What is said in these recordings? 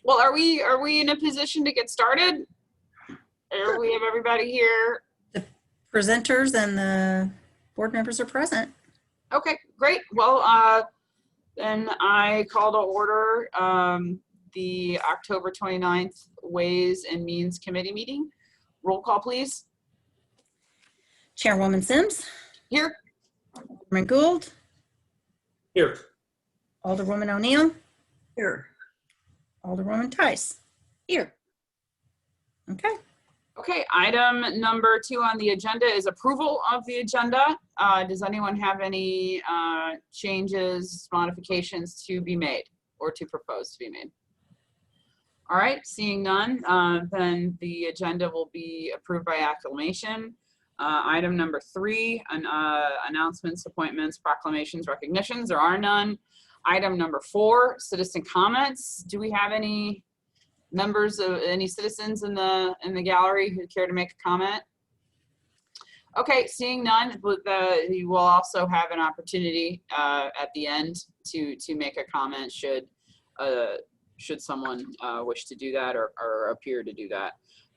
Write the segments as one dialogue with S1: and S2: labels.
S1: Well, are we in a position to get started? Or we have everybody here?
S2: The presenters and the board members are present.
S1: Okay, great. Well, then I call to order the October 29th Ways and Means Committee meeting. Roll call, please.
S2: Chairwoman Sims.
S1: Here.
S2: Alderman Gould.
S3: Here.
S2: Alderwoman O'Neill.
S4: Here.
S2: Alderwoman Tice.
S4: Here.
S2: Okay.
S1: Okay, item number 2 on the agenda is approval of the agenda. Does anyone have any changes, modifications to be made or to propose to be made? All right, seeing none, then the agenda will be approved by acclamation. Item number 3, announcements, appointments, proclamations, recognitions. There are none. Item number 4, citizen comments. Do we have any members of any citizens in the gallery who care to make a comment? Okay, seeing none, you will also have an opportunity at the end to make a comment should someone wish to do that or appear to do that.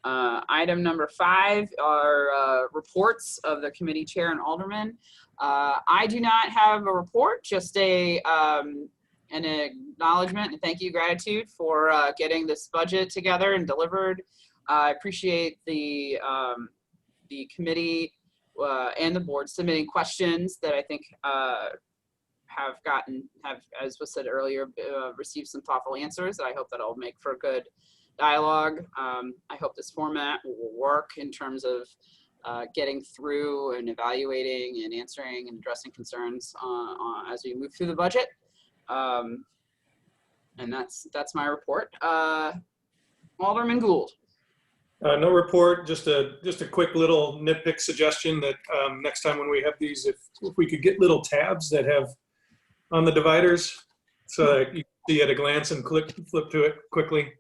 S1: Item number 5 are reports of the committee chair and aldermen. I do not have a report, just an acknowledgement and thank you, gratitude for getting this budget together and delivered. I appreciate the committee and the board submitting questions that I think have, as was said earlier, received some thoughtful answers that I hope that will make for a good dialogue. I hope this format will work in terms of getting through and evaluating and answering and addressing concerns as we move through the budget. And that's my report. Alderman Gould.
S3: No report, just a quick little nitpick suggestion that next time when we have these, if we could get little tabs that have on the dividers so that you can see at a glance and flip to it quickly.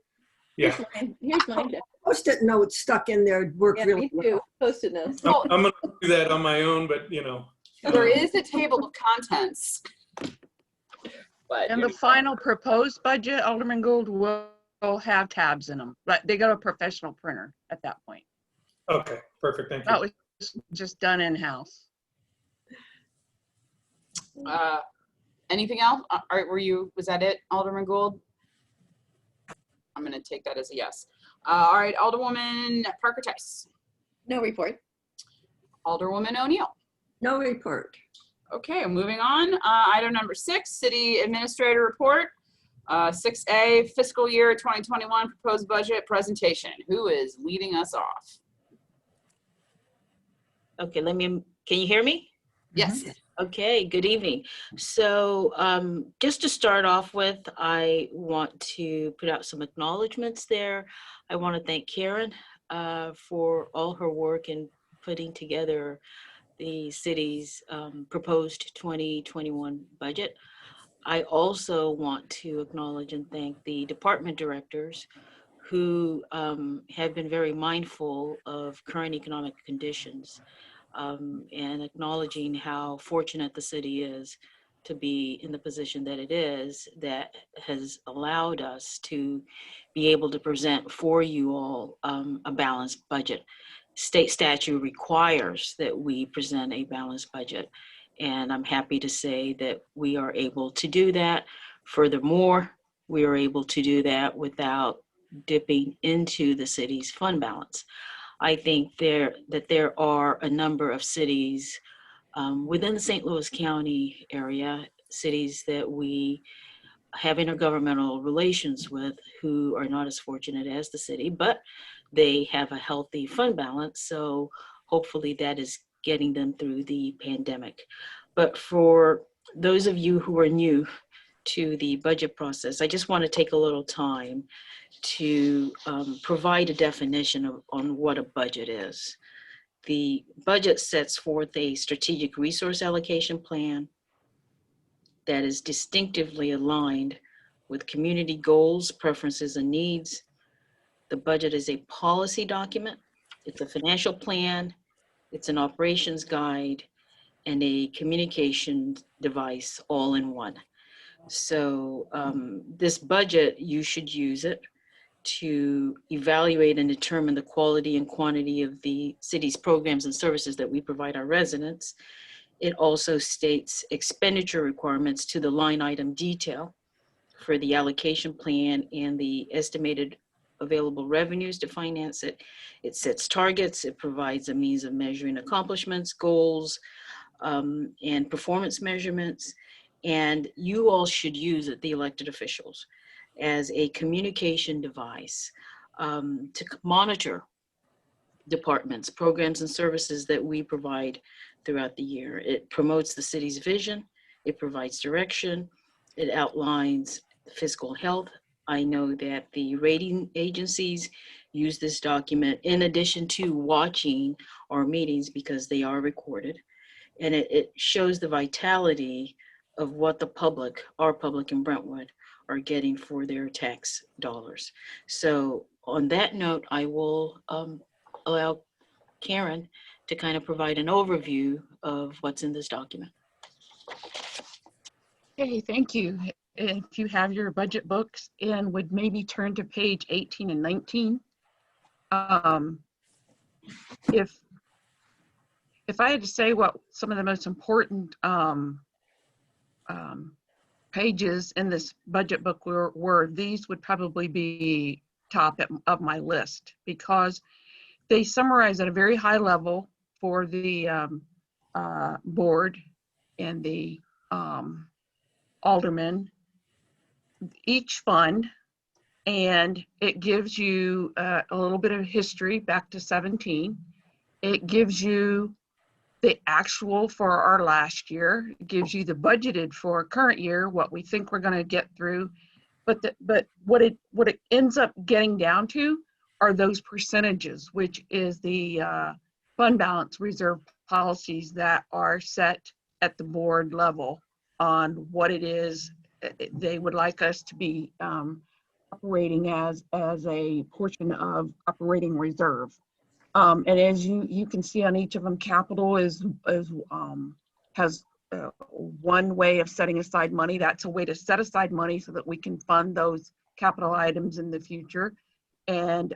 S3: Yeah.
S4: Here's mine. Post-it notes stuck in there work really well.
S5: Post-it notes.
S3: I'm going to do that on my own, but you know.
S1: There is a table of contents. But
S5: And the final proposed budget, Alderman Gould, will have tabs in them, but they got a professional printer at that point.
S3: Okay, perfect. Thank you.
S5: That was just done in-house.
S1: Anything else? All right, was that it, Alderman Gould? I'm going to take that as a yes. All right, Alderwoman Parker Tice.
S4: No report.
S1: Alderwoman O'Neill.
S4: No report.
S1: Okay, moving on. Item number 6, City Administrator Report. 6A, Fiscal Year 2021 Proposed Budget Presentation. Who is leading us off?
S6: Okay, can you hear me?
S1: Yes.
S6: Okay, good evening. So just to start off with, I want to put out some acknowledgements there. I want to thank Karen for all her work in putting together the city's proposed 2021 budget. I also want to acknowledge and thank the department directors who have been very mindful of current economic conditions and acknowledging how fortunate the city is to be in the position that it is, that has allowed us to be able to present for you all a balanced budget. State statute requires that we present a balanced budget. And I'm happy to say that we are able to do that. Furthermore, we are able to do that without dipping into the city's fund balance. I think that there are a number of cities within the St. Louis County area, cities that we have intergovernmental relations with who are not as fortunate as the city, but they have a healthy fund balance. So hopefully that is getting them through the pandemic. But for those of you who are new to the budget process, I just want to take a little time to provide a definition on what a budget is. The budget sets forth a strategic resource allocation plan that is distinctively aligned with community goals, preferences, and needs. The budget is a policy document. It's a financial plan. It's an operations guide and a communication device all in one. So this budget, you should use it to evaluate and determine the quality and quantity of the city's programs and services that we provide our residents. It also states expenditure requirements to the line item detail for the allocation plan and the estimated available revenues to finance it. It sets targets. It provides a means of measuring accomplishments, goals, and performance measurements. And you all should use it, the elected officials, as a communication device to monitor departments, programs, and services that we provide throughout the year. It promotes the city's vision. It provides direction. It outlines fiscal health. I know that the rating agencies use this document in addition to watching our meetings because they are recorded. And it shows the vitality of what the public, our public in Brentwood, are getting for their tax dollars. So on that note, I will allow Karen to kind of provide an overview of what's in this document.
S5: Okay, thank you. If you have your budget books and would maybe turn to page 18 and 19. If I had to say what some of the most important pages in this budget book were, these would probably be top of my list because they summarize at a very high level for the board and the aldermen each fund, and it gives you a little bit of history back to 17. It gives you the actual for our last year. It gives you the budgeted for current year, what we think we're going to get through. But what it ends up getting down to are those percentages, which is the fund balance reserve policies that are set at the board level on what it is they would like us to be operating as a portion of operating reserve. And as you can see on each of them, capital has one way of setting aside money. That's a way to set aside money so that we can fund those capital items in the future. And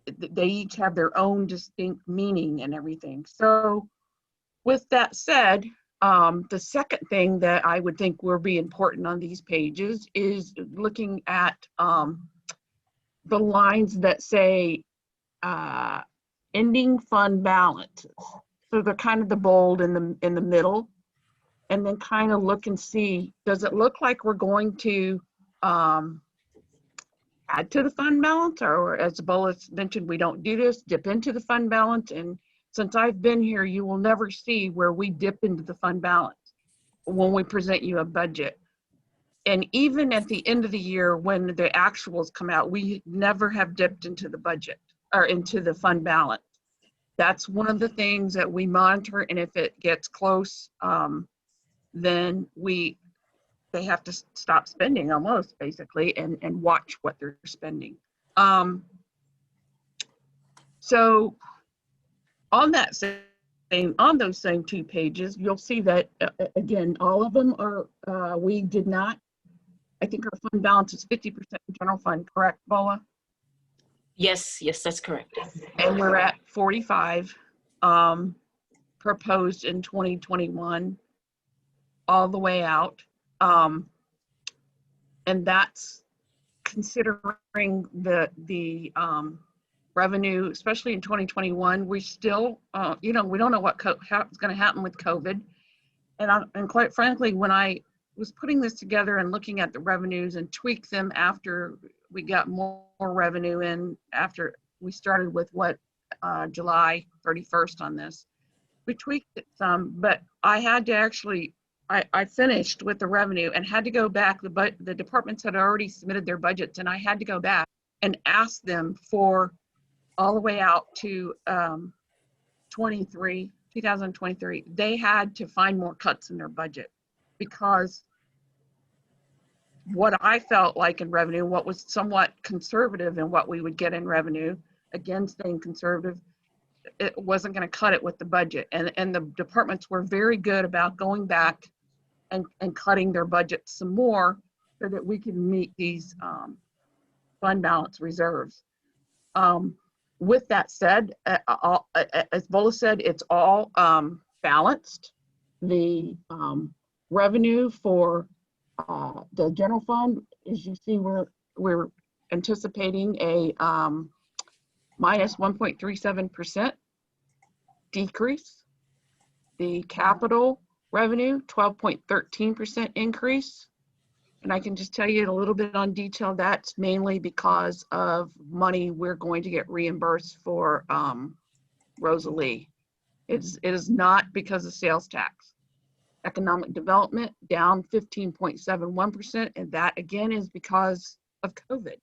S5: they each have their own distinct meaning and everything. So with that said, the second thing that I would think will be important on these pages is looking at the lines that say ending fund balances. So they're kind of the bold in the middle, and then kind of look and see, does it look like we're going to add to the fund balance, or as Bolas mentioned, we don't do this, dip into the fund balance. And since I've been here, you will never see where we dip into the fund balance when we present you a budget. And even at the end of the year, when the actuals come out, we never have dipped into the budget or into the fund balance. That's one of the things that we monitor. And if it gets close, then they have to stop spending almost basically and watch what they're spending. So on those same 2 pages, you'll see that again, all of them are, we did not, I think our fund balance is 50% general fund, correct, Bola?
S6: Yes, that's correct.
S5: And we're at 45 proposed in 2021 all the way out. And that's considering the revenue, especially in 2021. We still, we don't know what's going to happen with COVID. And quite frankly, when I was putting this together and looking at the revenues and tweaked them after we got more revenue in, after we started with July 31st on this, we tweaked it some, but I had to actually, I finished with the revenue and had to go back. The departments had already submitted their budgets, and I had to go back and ask them for all the way out to 2023. They had to find more cuts in their budget because what I felt like in revenue, what was somewhat conservative in what we would get in revenue, again, staying conservative, it wasn't going to cut it with the budget. And the departments were very good about going back and cutting their budget some more so that we can meet these fund balance reserves. With that said, as Bola said, it's all balanced. The revenue for the general fund, as you see, we're anticipating a minus 1.37% decrease. The capital revenue, 12.13% increase. And I can just tell you a little bit on detail. That's mainly because of money we're going to get reimbursed for Rosalie. It is not because of sales tax. Economic development down 15.71%, and that again is because of COVID.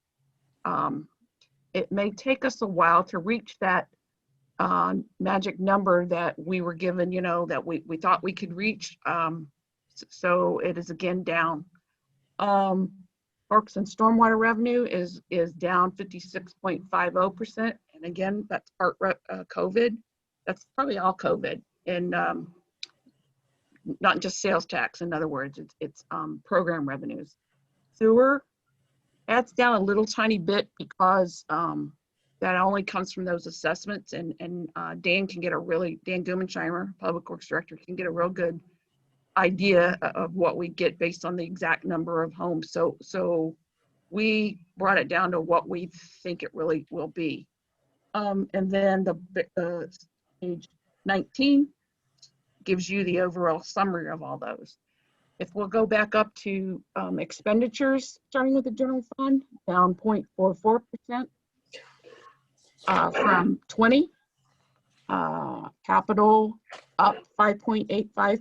S5: It may take us a while to reach that magic number that we were given, that we thought we could reach. So it is again down. Parks and stormwater revenue is down 56.50%, and again, that's part COVID. That's probably all COVID, and not just sales tax. In other words, it's program revenues. Sewer, that's down a little tiny bit because that only comes from those assessments, and Dan Gumensheimer, Public Works Director, can get a real good idea of what we get based on the exact number of homes. So we brought it down to what we think it really will be. And then the page 19 gives you the overall summary of all those. If we'll go back up to expenditures, starting with the general fund, down 0.44% from 20. Capital up 5.85%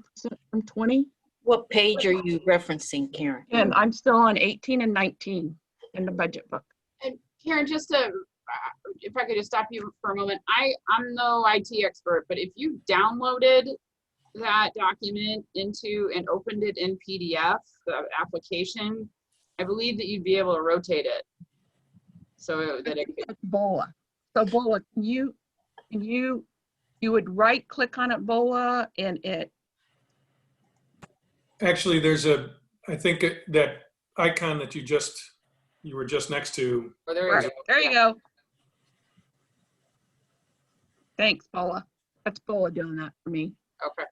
S5: from 20.
S6: What page are you referencing, Karen?
S5: And I'm still on 18 and 19 in the budget book.
S1: And Karen, just to, if I could just stop you for a moment, I'm no IT expert, but if you downloaded that document into and opened it in PDF, the application, I believe that you'd be able to rotate it. So that it could.
S5: That's Bola. So Bola, you would right click on it, Bola, and it.
S3: Actually, I think that icon that you were just next to.
S1: Oh, there you
S5: Right,
S1: go.
S5: there you go. Thanks, Bola. That's Bola doing that for me.
S1: Okay.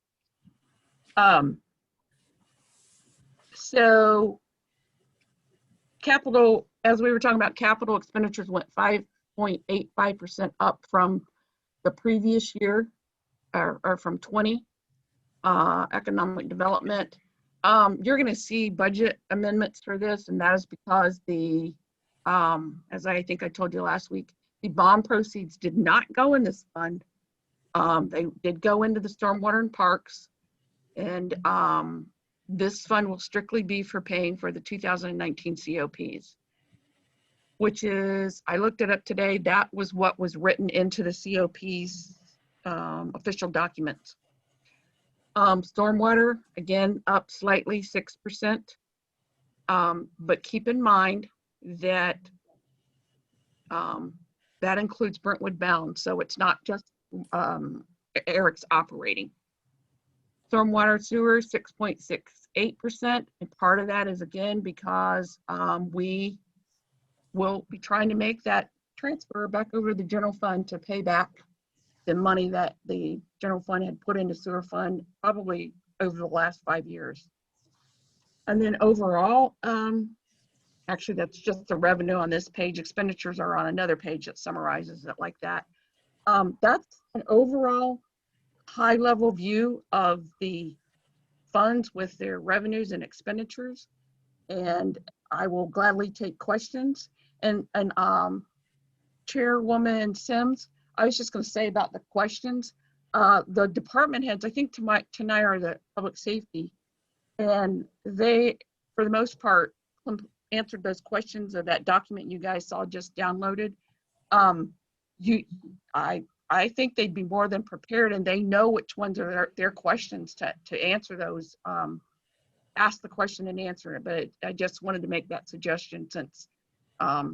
S5: So capital, as we were talking about, capital expenditures went 5.85% up from the previous year, or from 20. Economic development. You're going to see budget amendments for this, and that is because as I think I told you last week, the bond proceeds did not go in this fund. They did go into the stormwater and parks, and this fund will strictly be for paying for the 2019 COPs, which is, I looked it up today, that was what was written into the COPs official documents. Stormwater, again, up slightly, 6%. But keep in mind that that includes Brentwood bound, so it's not just Eric's operating. Stormwater sewer, 6.68%, and part of that is again because we will be trying to make that transfer back over to the general fund to pay back the money that the general fund had put into sewer fund probably over the last 5 years. And then overall, actually that's just the revenue on this page. Expenditures are on another page that summarizes it like that. That's an overall high level view of the funds with their revenues and expenditures. And I will gladly take questions. And Chairwoman Sims, I was just going to say about the questions. The department heads, I think tonight are the public safety, and they, for the most part, answered those questions of that document you guys saw just downloaded. I think they'd be more than prepared, and they know which ones are their questions to answer those. Ask the question and answer it. But I just wanted to make that suggestion since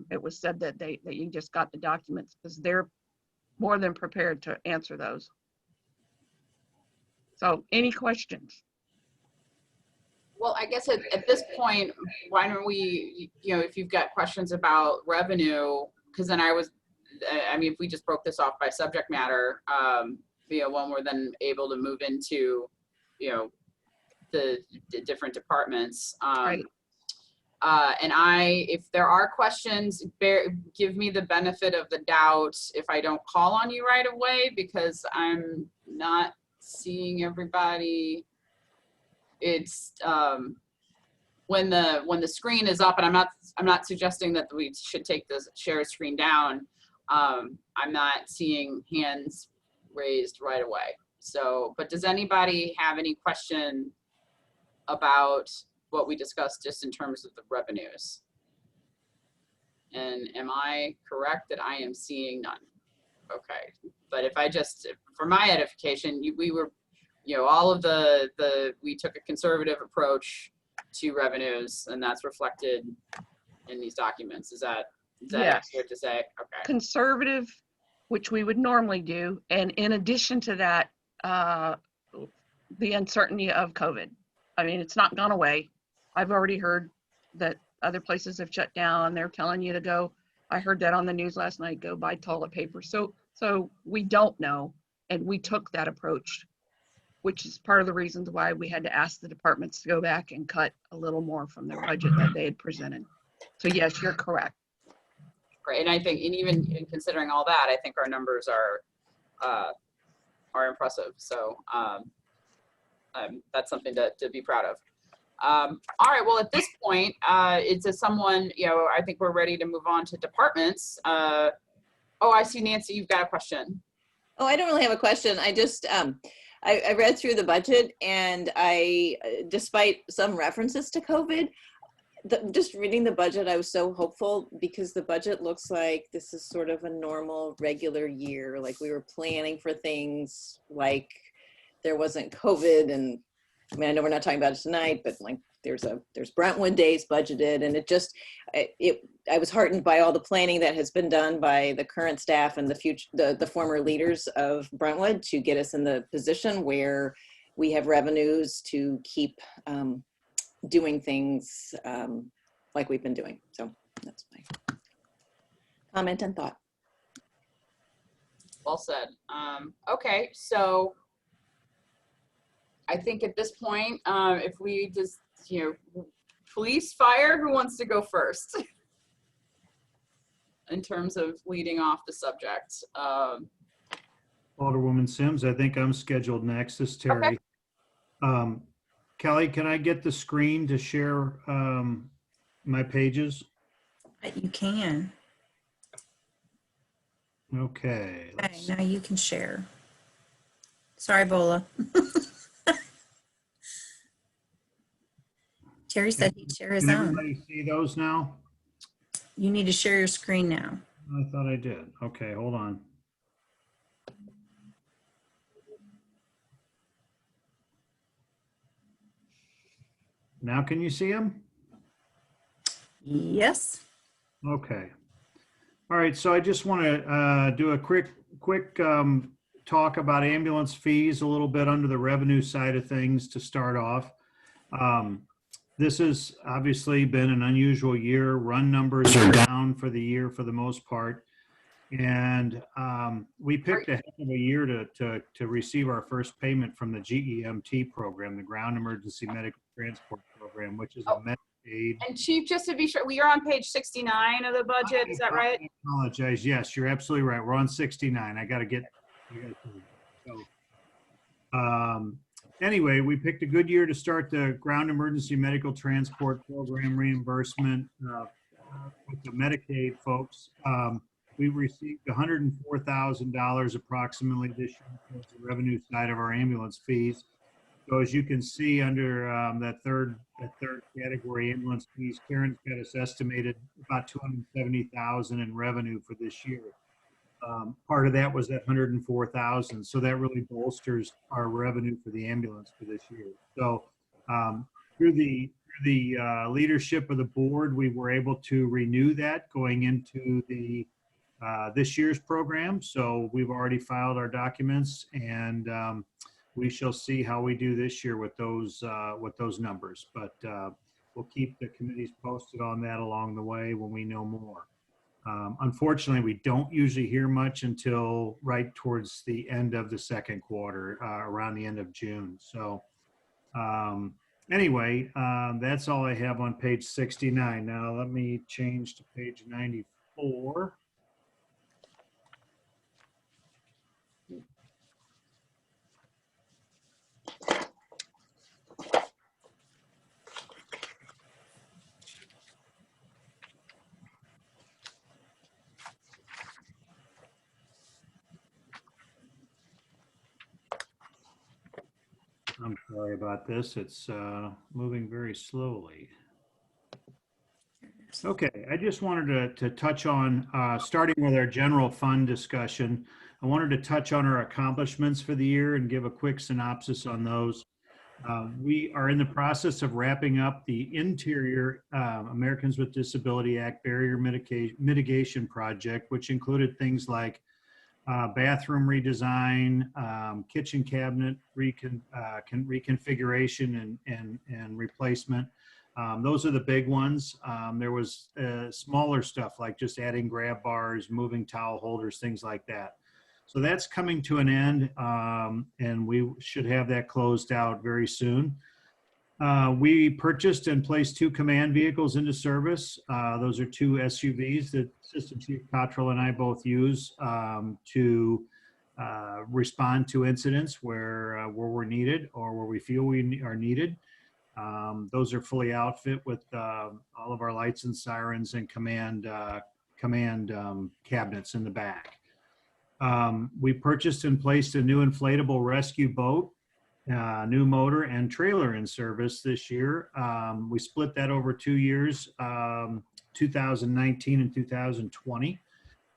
S5: it was said that you just got the documents, because they're more than prepared to answer those. So any questions?
S1: Well, I guess at this point, why don't we, if you've got questions about revenue, because then I mean, if we just broke this off by subject matter, when we're then able to move into, the different departments.
S5: Right.
S1: And if there are questions, give me the benefit of the doubt if I don't call on you right away, because I'm not seeing everybody. It's when the screen is up, and I'm not suggesting that we should take the share screen down. I'm not seeing hands raised right away. So, but does anybody have any question about what we discussed just in terms of the revenues? And am I correct that I am seeing none? Okay, but if for my edification, we were, all of we took a conservative approach to revenues, and that's reflected in these documents. Is that
S5: Yes.
S1: accurate to say? Okay.
S5: Conservative, which we would normally do. And in addition to that, the uncertainty of COVID. I mean, it's not gone away. I've already heard that other places have shut down. They're telling you to go. I heard that on the news last night, go buy toilet paper. So we don't know. And we took that approach, which is part of the reasons why we had to ask the departments to go back and cut a little more from their budget that they had presented. So yes, you're correct.
S1: Great. And I think, and even in considering all that, I think our numbers are impressive. So that's something to be proud of. All right. Well, at this point, it's a someone, I think we're ready to move on to departments. Oh, I see, Nancy, you've got a question.
S7: Oh, I don't really have a question. I just, I read through the budget, and despite some references to COVID, just reading the budget, I was so hopeful, because the budget looks like this is sort of a normal, regular year. Like we were planning for things like there wasn't COVID, and I mean, I know we're not talking about it tonight, but like there's Brentwood days budgeted, and I was heartened by all the planning that has been done by the current staff and the former leaders of Brentwood to get us in the position where we have revenues to keep doing things like we've been doing. So that's my comment and thought.
S1: Well said. Okay, so I think at this point, if we just, police, fire, who wants to go first? In terms of leading off the subject.
S8: Alderwoman Sims, I think I'm scheduled next. This is Terry.
S1: Okay.
S8: Kelly, can I get the screen to share my pages?
S2: You can.
S8: Okay.
S2: Okay, now you can share. Sorry, Bola. Terry said he'd share his
S8: Can
S2: own.
S8: everybody see those now?
S2: You need to share your screen now.
S8: I thought I did. Okay, hold on. Now can you see them?
S2: Yes.
S8: Okay. All right, so I just want to do a quick talk about ambulance fees a little bit under the revenue side of things to start off. This has obviously been an unusual year. Run numbers are down for the year for the most part. And we picked a heck of a year to receive our first payment from the GEMT program, the Ground Emergency Medical Transport Program, which is a Medicaid.
S1: And Chief, just to be sure, we are on page 69 of the budget, is that right?
S8: I apologize. Yes, you're absolutely right. We're on 69. I got to get you guys to so, anyway, we picked a good year to start the Ground Emergency Medical Transport Program reimbursement with the Medicaid folks. We received $104,000 approximately this year towards the revenue side of our ambulance fees. So as you can see under that third category, ambulance fees, Karen's got us estimated about $270,000 in revenue for this year. Part of that was that $104,000, so that really bolsters our revenue for the ambulance for this year. So through the leadership of the board, we were able to renew that going into the this year's program. So we've already filed our documents, and we shall see how we do this year with those numbers. But we'll keep the committees posted on that along the way when we know more. Unfortunately, we don't usually hear much until right towards the end of the second quarter, around the end of June. So anyway, that's all I have on page 69. Now let me change to page 94. I'm sorry about this. It's moving very slowly. Okay, I just wanted to touch on, starting with our general fund discussion, I wanted to touch on our accomplishments for the year and give a quick synopsis on those. We are in the process of wrapping up the Interior Americans with Disability Act Barrier Mitigation Project, which included things like bathroom redesign, kitchen cabinet reconfiguration and replacement. Those are the big ones. There was smaller stuff like just adding grab bars, moving towel holders, things like that. So that's coming to an end, and we should have that closed out very soon. We purchased and placed 2 command vehicles into service. Those are 2 SUVs that Assistant Chief Cottrell and I both use to respond to incidents where we're needed or where we feel we are needed. Those are fully outfit with all of our lights and sirens and command cabinets in the back. We purchased and placed a new inflatable rescue boat, new motor and trailer in service this year. We split that over 2 years, 2019 and 2020.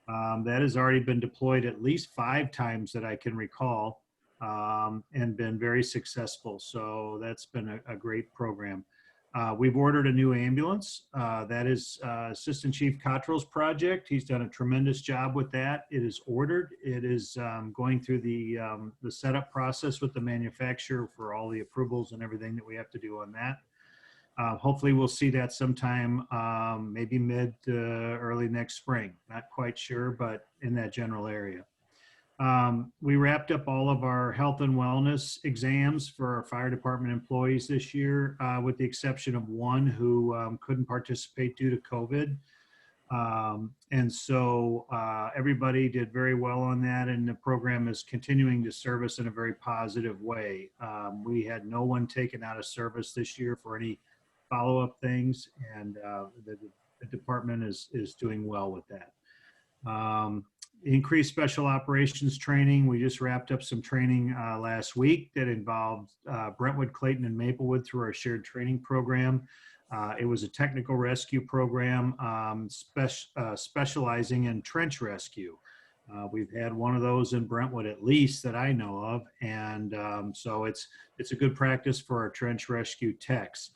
S8: That has already been deployed at least 5 times that I can recall, and been very successful. So that's been a great program. We've ordered a new ambulance. That is Assistant Chief Cottrell's project. He's done a tremendous job with that. It is ordered. It is going through the setup process with the manufacturer for all the approvals and everything that we have to do on that. Hopefully we'll see that sometime, maybe mid to early next spring. Not quite sure, but in that general area. We wrapped up all of our health and wellness exams for our fire department employees this year, with the exception of one who couldn't participate due to COVID. And so everybody did very well on that, and the program is continuing to serve us in a very positive way. We had no one taken out of service this year for any follow-up things, and the department is doing well with that. Increased special operations training. We just wrapped up some training last week that involved Brentwood, Clayton, and Maplewood through our shared training program. It was a technical rescue program specializing in trench rescue. We've had one of those in Brentwood at least that I know of, and so it's a good practice for our trench rescue techs.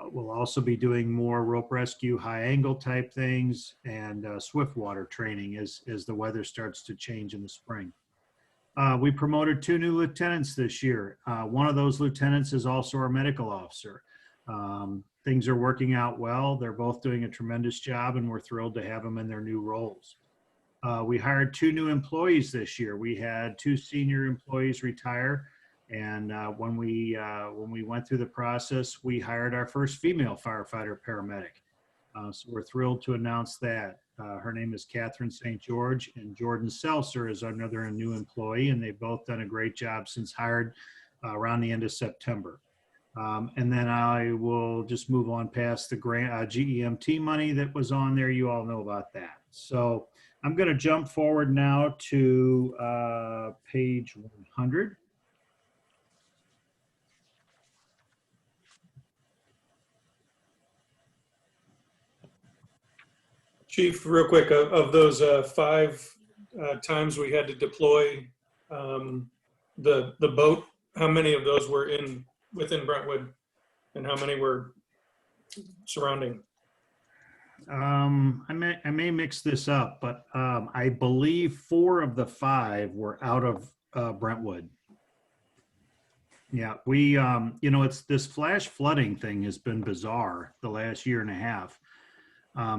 S8: We'll also be doing more rope rescue, high angle type things, and swift water training as the weather starts to change in the spring. We promoted 2 new lieutenants this year. One of those lieutenants is also our medical officer. Things are working out well. They're both doing a tremendous job, and we're thrilled to have them in their new roles. We hired 2 new employees this year. We had 2 senior employees retire. And when we went through the process, we hired our first female firefighter paramedic. So we're thrilled to announce that. Her name is Catherine St. George, and Jordan Seltzer is another new employee, and they've both done a great job since hired around the end of September. And then I will just move on past the grant GEMT money that was on there. You all know about that. So I'm going to jump forward now to page 100.
S3: Chief, real quick, of those 5 times we had to deploy the boat, how many of those were within Brentwood, and how many were surrounding?
S8: I may mix this up, but I believe 4 of the 5 were out of Brentwood. Yeah, we, it's this flash flooding thing has been bizarre the last year and a half.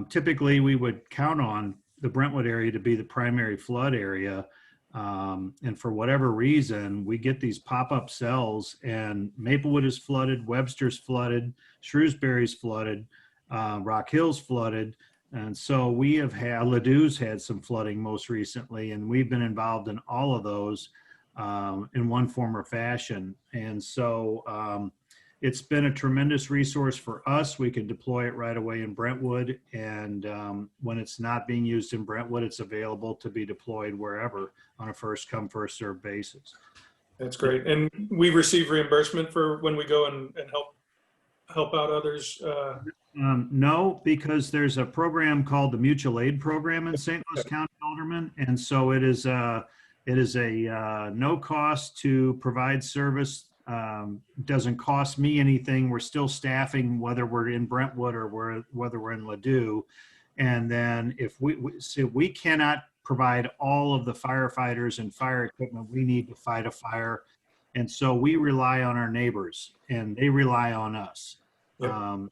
S8: Typically, we would count on the Brentwood area to be the primary flood area. And for whatever reason, we get these pop-up cells, and Maplewood is flooded, Webster's flooded, Shrewsbury's flooded, Rock Hill's flooded. And so we have had, Ladou's had some flooding most recently, and we've been involved in all of those in one form or fashion. And so it's been a tremendous resource for us. We can deploy it right away in Brentwood. And when it's not being used in Brentwood, it's available to be deployed wherever on a first come, first served basis.
S3: That's great. And we receive reimbursement for when we go and help out others.
S8: No, because there's a program called the Mutual Aid Program in St. Louis County, Alderman. And so it is a no cost to provide service. Doesn't cost me anything. We're still staffing, whether we're in Brentwood or whether we're in Ladou. And then if we cannot provide all of the firefighters and fire equipment we need to fight a fire. And so we rely on our neighbors and they rely on us.
S3: Yep.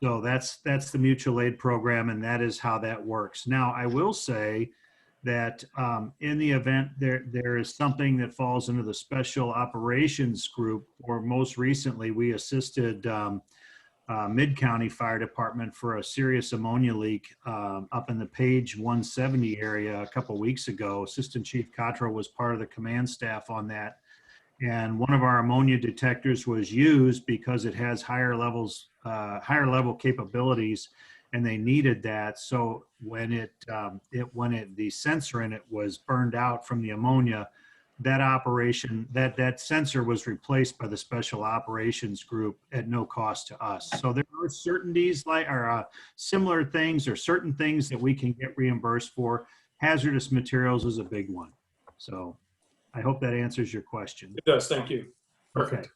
S8: So that's the mutual aid program, and that is how that works. Now, I will say that in the event there is something that falls into the special operations group, or most recently we assisted Mid-County Fire Department for a serious ammonia leak up in the Page 170 area a couple weeks ago. Assistant Chief Cottrell was part of the command staff on that. And one of our ammonia detectors was used because it has higher level capabilities, and they needed that. So when the sensor in it was burned out from the ammonia, that sensor was replaced by the special operations group at no cost to us. So there are certainties similar things, or certain things that we can get reimbursed for. Hazardous materials is a big one. So I hope that answers your question.
S3: It does. Thank you. Perfect.
S8: Okay.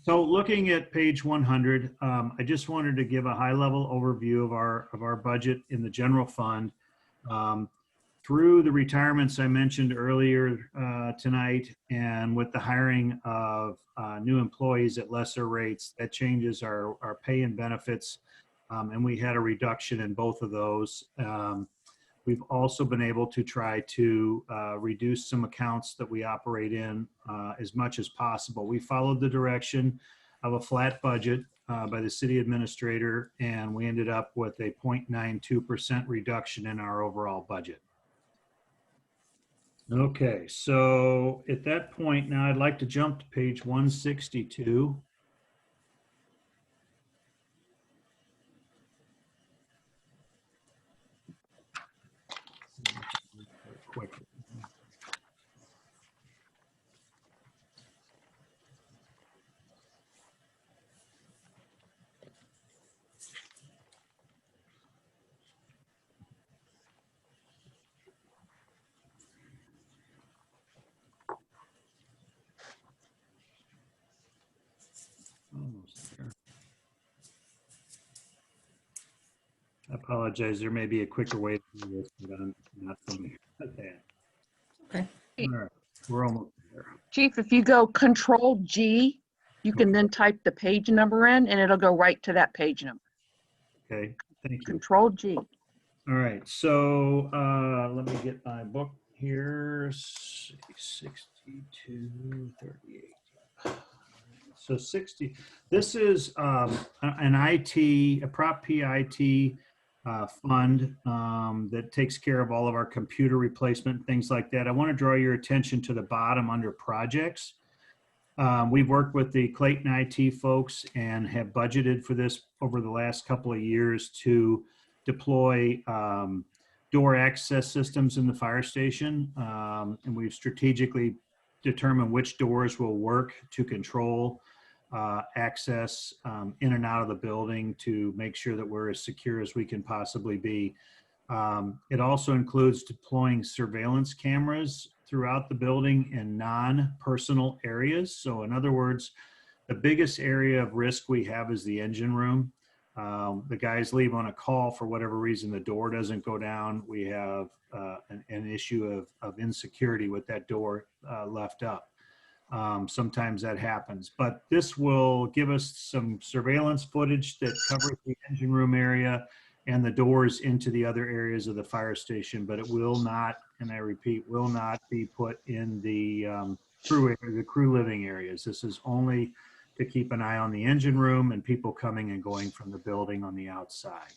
S8: So looking at page 100, I just wanted to give a high-level overview of our budget in the general fund. Through the retirements I mentioned earlier tonight, and with the hiring of new employees at lesser rates, that changes our pay and benefits, and we had a reduction in both of those. We've also been able to try to reduce some accounts that we operate in as much as possible. We followed the direction of a flat budget by the city administrator, and we ended up with a 0.92% reduction in our overall budget. Okay, so at that point now I'd like to jump to page 162. Quick. Almost there. I apologize. There may be a quicker way to do this, but I'm not familiar with that.
S2: Okay.
S8: All right, we're almost there.
S5: Chief, if you go Control G, you can then type the page number in and it'll go right to that page number.
S8: Okay, thank you.
S5: Control G.
S8: All right, so let me get my book here. 6238. So 60. This is an IT, a Prop PIT fund that takes care of all of our computer replacement, things like that. I want to draw your attention to the bottom under projects. We've worked with the Clayton IT folks and have budgeted for this over the last couple of years to deploy door access systems in the fire station. And we've strategically determined which doors will work to control access in and out of the building to make sure that we're as secure as we can possibly be. It also includes deploying surveillance cameras throughout the building in non-personal areas. So in other words, the biggest area of risk we have is the engine room. The guys leave on a call for whatever reason, the door doesn't go down. We have an issue of insecurity with that door left up. Sometimes that happens, but this will give us some surveillance footage that covers the engine room area and the doors into the other areas of the fire station, but it will not, and I repeat, will not be put in the crew living areas. This is only to keep an eye on the engine room and people coming and going from the building on the outside.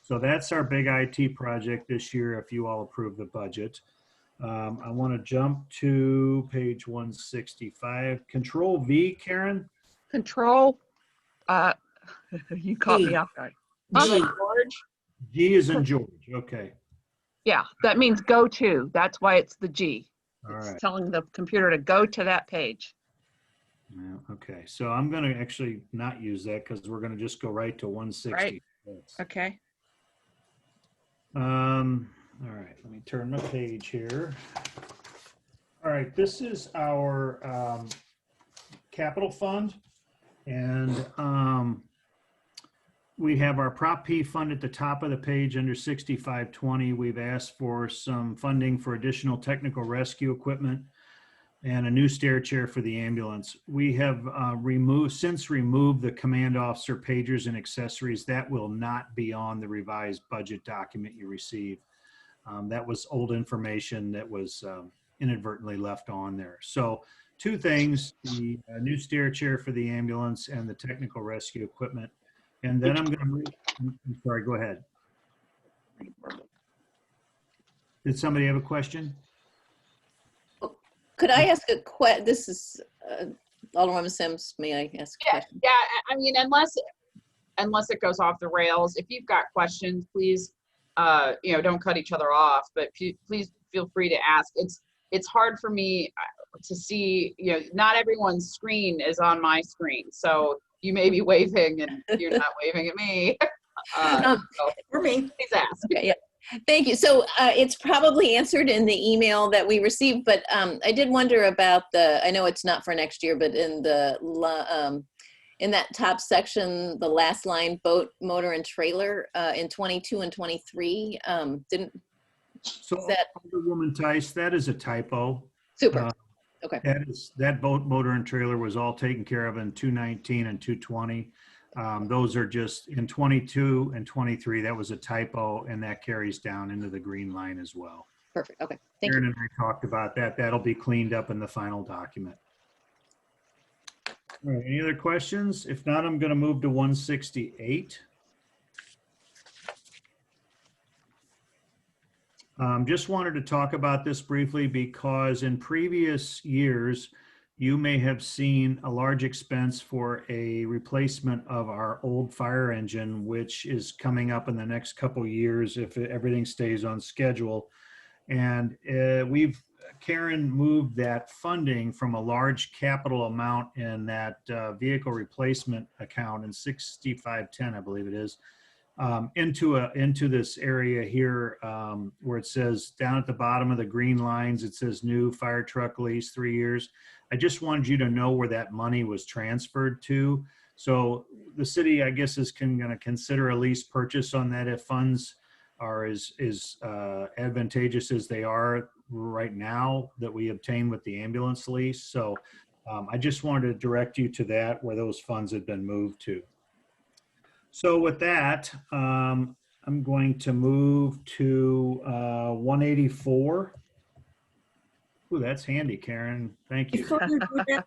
S8: So that's our big IT project this year, if you all approve the budget. I want to jump to page 165. Control V, Karen?
S5: Control, you caught me
S2: G.
S5: off guard.
S1: On the
S2: G.
S1: George,
S8: G is in George. Okay.
S5: Yeah, that means go to. That's why it's the G.
S8: All
S5: It's
S8: right.
S5: telling the computer to go to that page.
S8: Yeah, okay. So I'm going to actually not use that because we're going to just go right to 160.
S5: Okay.
S8: All right. Let me turn the page here. All right. This is our capital fund. And we have our Prop P fund at the top of the page under 6520. We've asked for some funding for additional technical rescue equipment and a new stair chair for the ambulance. We have since removed the command officer pagers and accessories. That will not be on the revised budget document you receive. That was old information that was inadvertently left on there. So two things, the new stair chair for the ambulance and the technical rescue equipment. And then I'm going to move, I'm sorry, go ahead. Did somebody have a question?
S7: Could I ask a this is Alderwoman Sims, may I ask a
S1: yeah,
S7: question?
S1: yeah, I mean, unless it goes off the rails, if you've got questions, please, don't cut each other off, but please feel free to ask. It's hard for me to see, not everyone's screen is on my screen. So you may be waving and you're not waving at me. So
S2: For me.
S1: please ask.
S7: Okay, yeah. Thank you. So it's probably answered in the email that we received, but I did wonder about I know it's not for next year, but in in that top section, the last line, boat, motor, and trailer in 22 and 23,
S8: So
S7: that
S8: Alderwoman Tice, that is a typo.
S7: super. Okay.
S8: That boat, motor, and trailer was all taken care of in 219 and 220. Those are just in 22 and 23. That was a typo, and that carries down into the green line as well.
S7: Perfect. Okay. Thank
S8: Aaron
S7: you.
S8: and I talked about that. That'll be cleaned up in the final document. All right, any other questions? If not, I'm going to move to 168. Just wanted to talk about this briefly because in previous years, you may have seen a large expense for a replacement of our old fire engine, which is coming up in the next couple of years if everything stays on schedule. And Karen moved that funding from a large capital amount in that vehicle replacement account in 6510, I believe it is, into this area here where it says down at the bottom of the green lines, it says new fire truck lease 3 years. I just wanted you to know where that money was transferred to. So the city, I guess, is going to consider a lease purchase on that if funds are as advantageous as they are right now that we obtain with the ambulance lease. So I just wanted to direct you to that where those funds had been moved to. So with that, I'm going to move to 184. Ooh, that's handy, Karen. Thank you.
S4: Before you do that,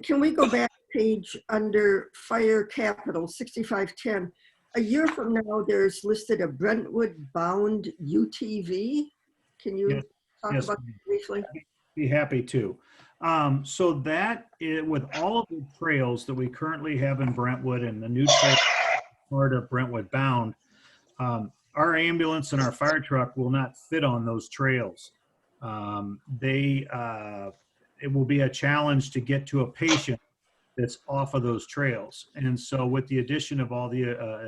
S4: can we go back a page under fire capital 6510? A year from now, there's listed a Brentwood bound UTV. Can you talk
S8: Yes,
S4: about that briefly?
S8: be happy to. So that with all of the trails that we currently have in Brentwood and the new trail part of Brentwood bound, our ambulance and our fire truck will not fit on those trails. It will be a challenge to get to a patient that's off of those trails. And so with the addition of all the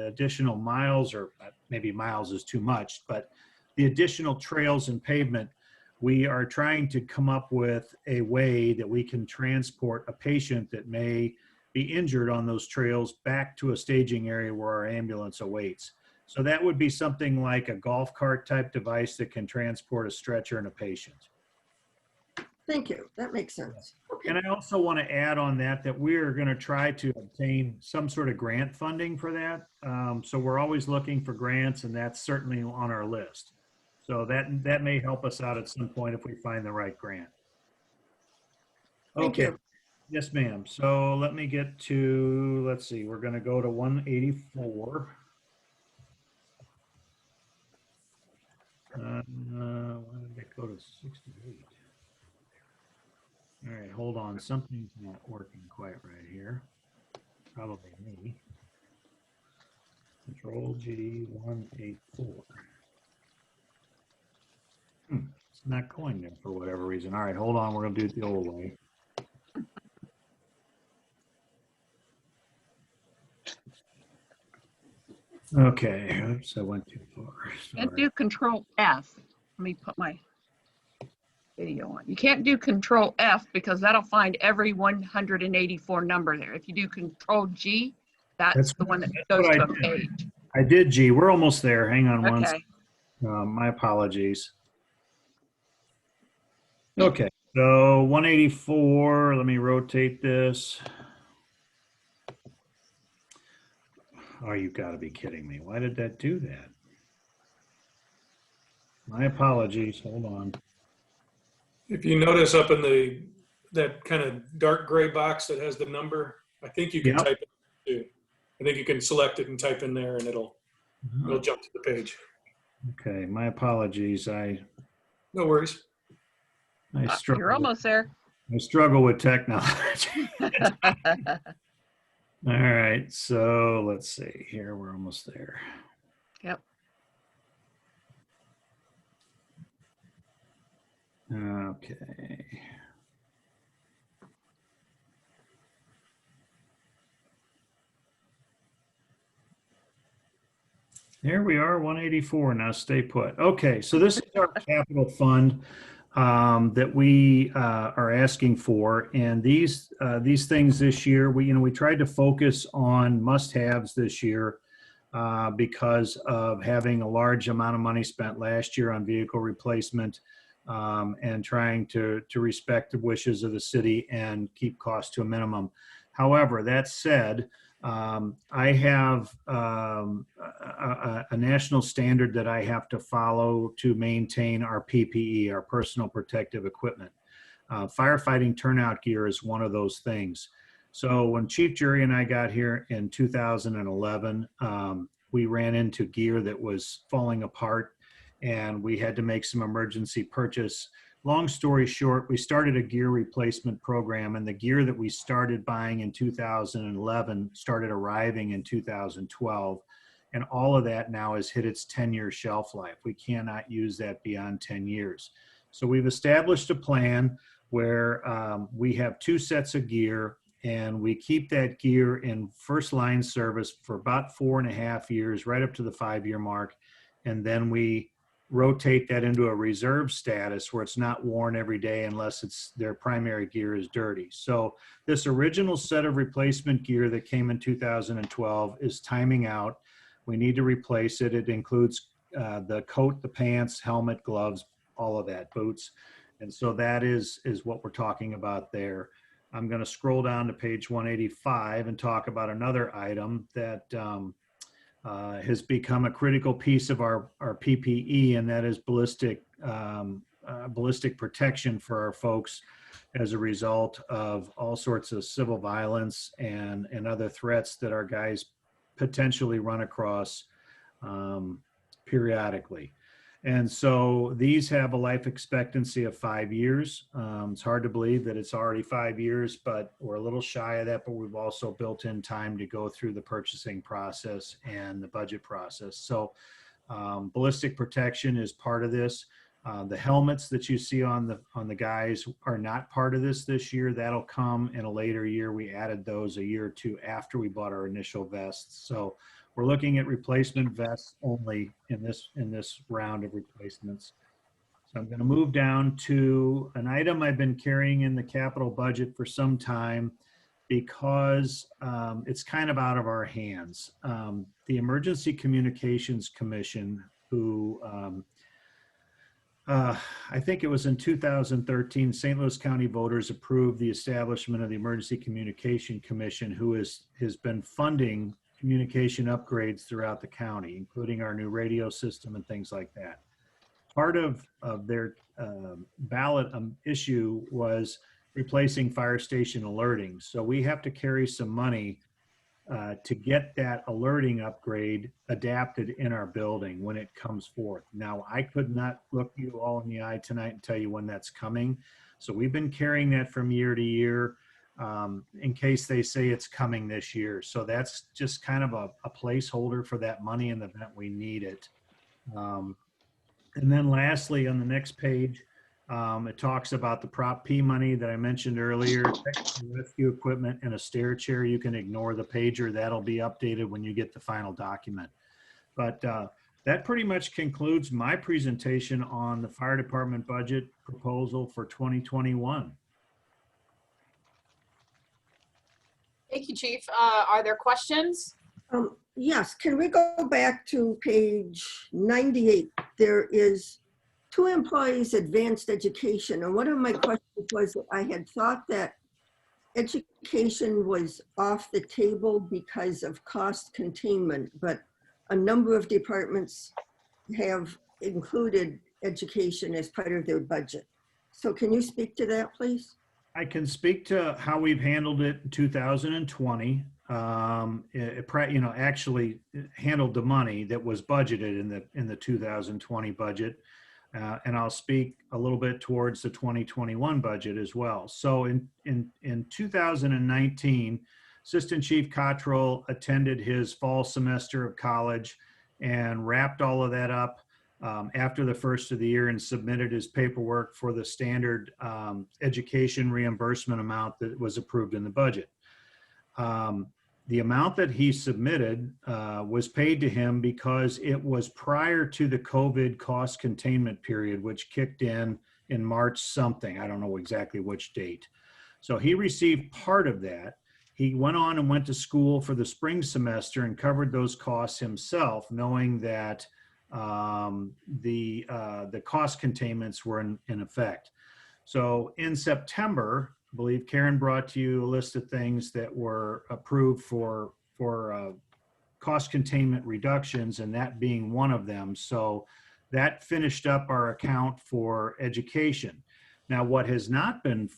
S8: additional miles, or maybe miles is too much, but the additional trails and pavement, we are trying to come up with a way that we can transport a patient that may be injured on those trails back to a staging area where our ambulance awaits. So that would be something like a golf cart type device that can transport a stretcher and a patient.
S4: Thank you. That makes sense. Okay.
S8: And I also want to add on that we're going to try to obtain some sort of grant funding for that. So we're always looking for grants, and that's certainly on our list. So that may help us out at some point if we find the right grant.
S4: Thank
S8: Okay.
S4: you.
S8: Yes, ma'am. So let me get to, let's see, we're going to go to 184. Why did it go to 68? All right, hold on. Something's not working quite right here. Probably me. Control G 184. It's not going there for whatever reason. All right, hold on. We're going to do it the old way. Okay, oops, I went too far.
S5: Can't
S8: Sorry.
S5: do Control F. Let me put my video on. You can't do Control F because that'll find every 184 number there. If you do Control G, that's the one that goes
S8: what
S5: to
S8: I
S5: a
S8: did.
S5: page.
S8: I did G. We're almost there. Hang on one second.
S5: Okay.
S8: My apologies. Okay, so 184, let me rotate this. Oh, you gotta be kidding me. Why did that do that? My apologies, hold on.
S3: If you notice up in that kind of dark gray box that has the number, I think you can
S8: Yep.
S3: type it too. I think you can select it and type in there and it'll jump to the page.
S8: Okay, my apologies.
S3: No worries.
S8: I
S5: You're
S8: struggle.
S5: almost there.
S8: I struggle with technology. All right, so let's see here. We're almost there.
S5: Yep.
S8: Okay. There we are, 184. Now stay put. Okay, so this is our capital fund that we are asking for, and these things this year, we tried to focus on must-haves this year because of having a large amount of money spent last year on vehicle replacement and trying to respect the wishes of the city and keep costs to a minimum. However, that said, I have a national standard that I have to follow to maintain our PPE, our personal protective equipment. Firefighting turnout gear is one of those things. So when Chief Jury and I got here in 2011, we ran into gear that was falling apart and we had to make some emergency purchase. Long story short, we started a gear replacement program, and the gear that we started buying in 2011 started arriving in 2012. And all of that now has hit its 10-year shelf life. We cannot use that beyond 10 years. So we've established a plan where we have 2 sets of gear, and we keep that gear in first line service for about 4.5 years, right up to the 5-year mark. And then we rotate that into a reserve status where it's not worn every day unless it's their primary gear is dirty. So this original set of replacement gear that came in 2012 is timing out. We need to replace it. It includes the coat, the pants, helmet, gloves, all of that, boots. And so that is what we're talking about there. I'm going to scroll down to page 185 and talk about another item that has become a critical piece of our PPE, and that is ballistic protection for our folks as a result of all sorts of civil violence and other threats that our guys potentially run across periodically. And so these have a life expectancy of 5 years. It's hard to believe that it's already 5 years, but we're a little shy of that, but we've also built in time to go through the purchasing process and the budget process. So ballistic protection is part of this. The helmets that you see on the guys are not part of this year. That'll come in a later year. We added those a year or two after we bought our initial vests. So we're looking at replacement vests only in this round of replacements. So I'm going to move down to an item I've been carrying in the capital budget for some time because it's kind of out of our hands. The Emergency Communications Commission, who I think it was in 2013, St. Louis County voters approved the establishment of the Emergency Communication Commission, who has been funding communication upgrades throughout the county, including our new radio system and things like that. Part of their ballot issue was replacing fire station alerting. So we have to carry some money to get that alerting upgrade adapted in our building when it comes forth. Now, I could not look you all in the eye tonight and tell you when that's coming. So we've been carrying that from year to year in case they say it's coming this year. So that's just kind of a placeholder for that money in the event we need it. And then lastly, on the next page, it talks about the Prop P money that I mentioned earlier, technical rescue equipment and a stair chair. You can ignore the pager. That'll be updated when you get the final document. But that pretty much concludes my presentation on the fire department budget proposal for 2021.
S1: Thank you, Chief. Are there questions?
S4: Yes, can we go back to page 98? There is 2 employees advanced education. And one of my questions was that I had thought that education was off the table because of cost containment, but a number of departments have included education as part of their budget. So can you speak to that, please?
S8: I can speak to how we've handled it in 2020. Actually handled the money that was budgeted in the 2020 budget. And I'll speak a little bit towards the 2021 budget as well. So in 2019, Assistant Chief Cottrell attended his fall semester of college and wrapped all of that up after the first of the year and submitted his paperwork for the standard education reimbursement amount that was approved in the budget. The amount that he submitted was paid to him because it was prior to the COVID cost containment period, which kicked in March something. I don't know exactly which date. So he received part of that. He went on and went to school for the spring semester and covered those costs himself, knowing that the cost containments were in effect. So in September, I believe Karen brought to you a list of things that were approved for cost containment reductions, and that being one of them. So that finished up our account for education. Now, what has not been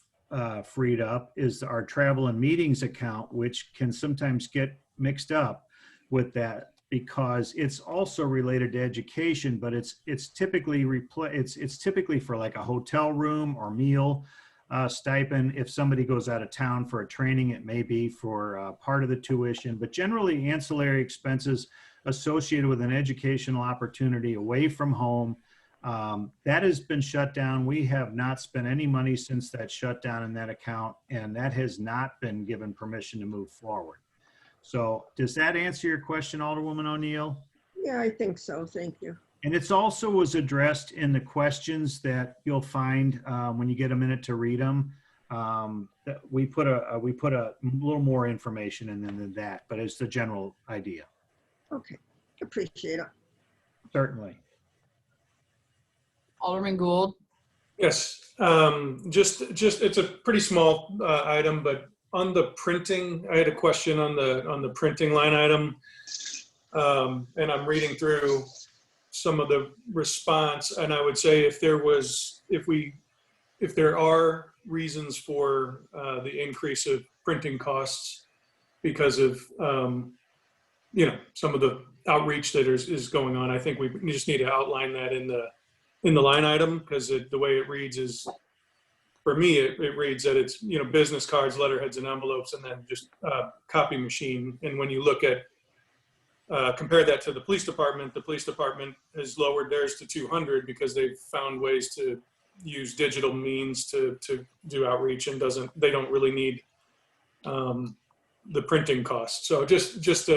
S8: freed up is our travel and meetings account, which can sometimes get mixed up with that because it's also related to education, but it's typically it's typically for like a hotel room or meal stipend. If somebody goes out of town for a training, it may be for part of the tuition, but generally ancillary expenses associated with an educational opportunity away from home. That has been shut down. We have not spent any money since that shutdown in that account, and that has not been given permission to move forward. So does that answer your question, Alderwoman O'Neill?
S4: Yeah, I think so. Thank you.
S8: And it's also was addressed in the questions that you'll find when you get a minute to read them. We put a little more information in than that, but it's the general idea.
S4: Okay, appreciate it.
S8: Certainly.
S1: Alderman Gould.
S3: Yes, just it's a pretty small item, but on the printing, I had a question on the printing line item, and I'm reading through some of the response, and I would say if there are reasons for the increase of printing costs because of some of the outreach that is going on, I think we just need to outline that in the line item, because the way it reads is, for me, it reads that it's business cards, letterheads, and envelopes, and then just copy machine. And when you look at compare that to the police department has lowered theirs to 200 because they've found ways to use digital means to do outreach, and they don't really need the printing costs. So just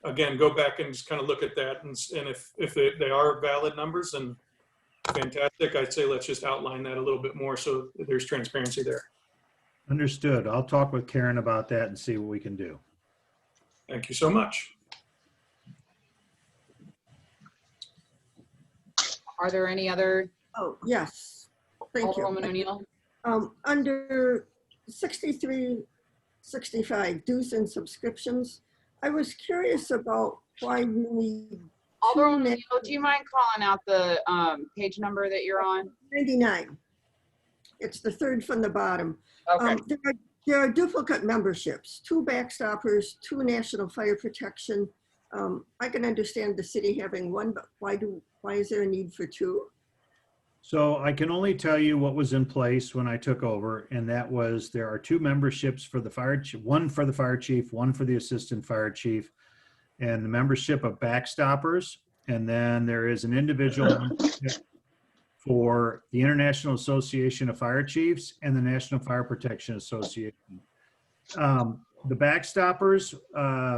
S3: again, go back and just kind of look at that, and if they are valid numbers, then fantastic. I'd say let's just outline that a little bit more so there's transparency there.
S8: Understood. I'll talk with Karen about that and see what we can do.
S3: Thank you so much.
S1: Are there any other,
S4: Oh, yes. Thank you.
S1: Alderwoman O'Neill?
S4: Under 6365 dues and subscriptions, I was curious about why we need
S1: Alderwoman O'Neill, do you mind calling out the page number that you're on?
S4: 99. It's the third from the bottom.
S1: Okay.
S4: There are duplicate memberships, 2 backstoppers, 2 national fire protection. I can understand the city having one, but why is there a need for 2?
S8: So I can only tell you what was in place when I took over, and that was there are 2 memberships for the fire chief, one for the fire chief, one for the assistant fire chief, and the membership of backstoppers. And then there is an individual membership for the International Association of Fire Chiefs and the National Fire Protection Association. The backstoppers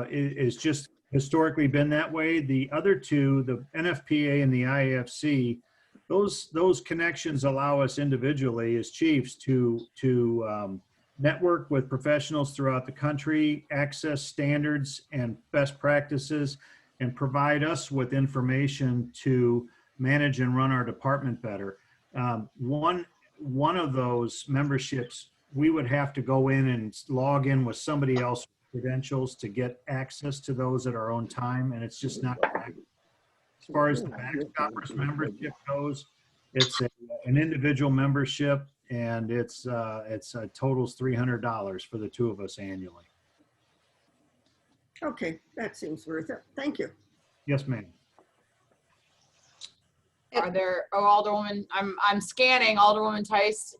S8: is just historically been that way. The other 2, the NFPA and the IAFC, those connections allow us individually as chiefs to network with professionals throughout the country, access standards and best practices, and provide us with information to manage and run our department better. One of those memberships, we would have to go in and log in with somebody else's credentials to get access to those at our own time, and it's just not correct. As far as the backstoppers membership goes, it's an individual membership, and it's totals $300 for the 2 of us annually.
S4: Okay, that seems worth it. Thank you.
S8: Yes, ma'am.
S1: Are there, oh, Alderwoman, I'm scanning, Alderwoman Tice.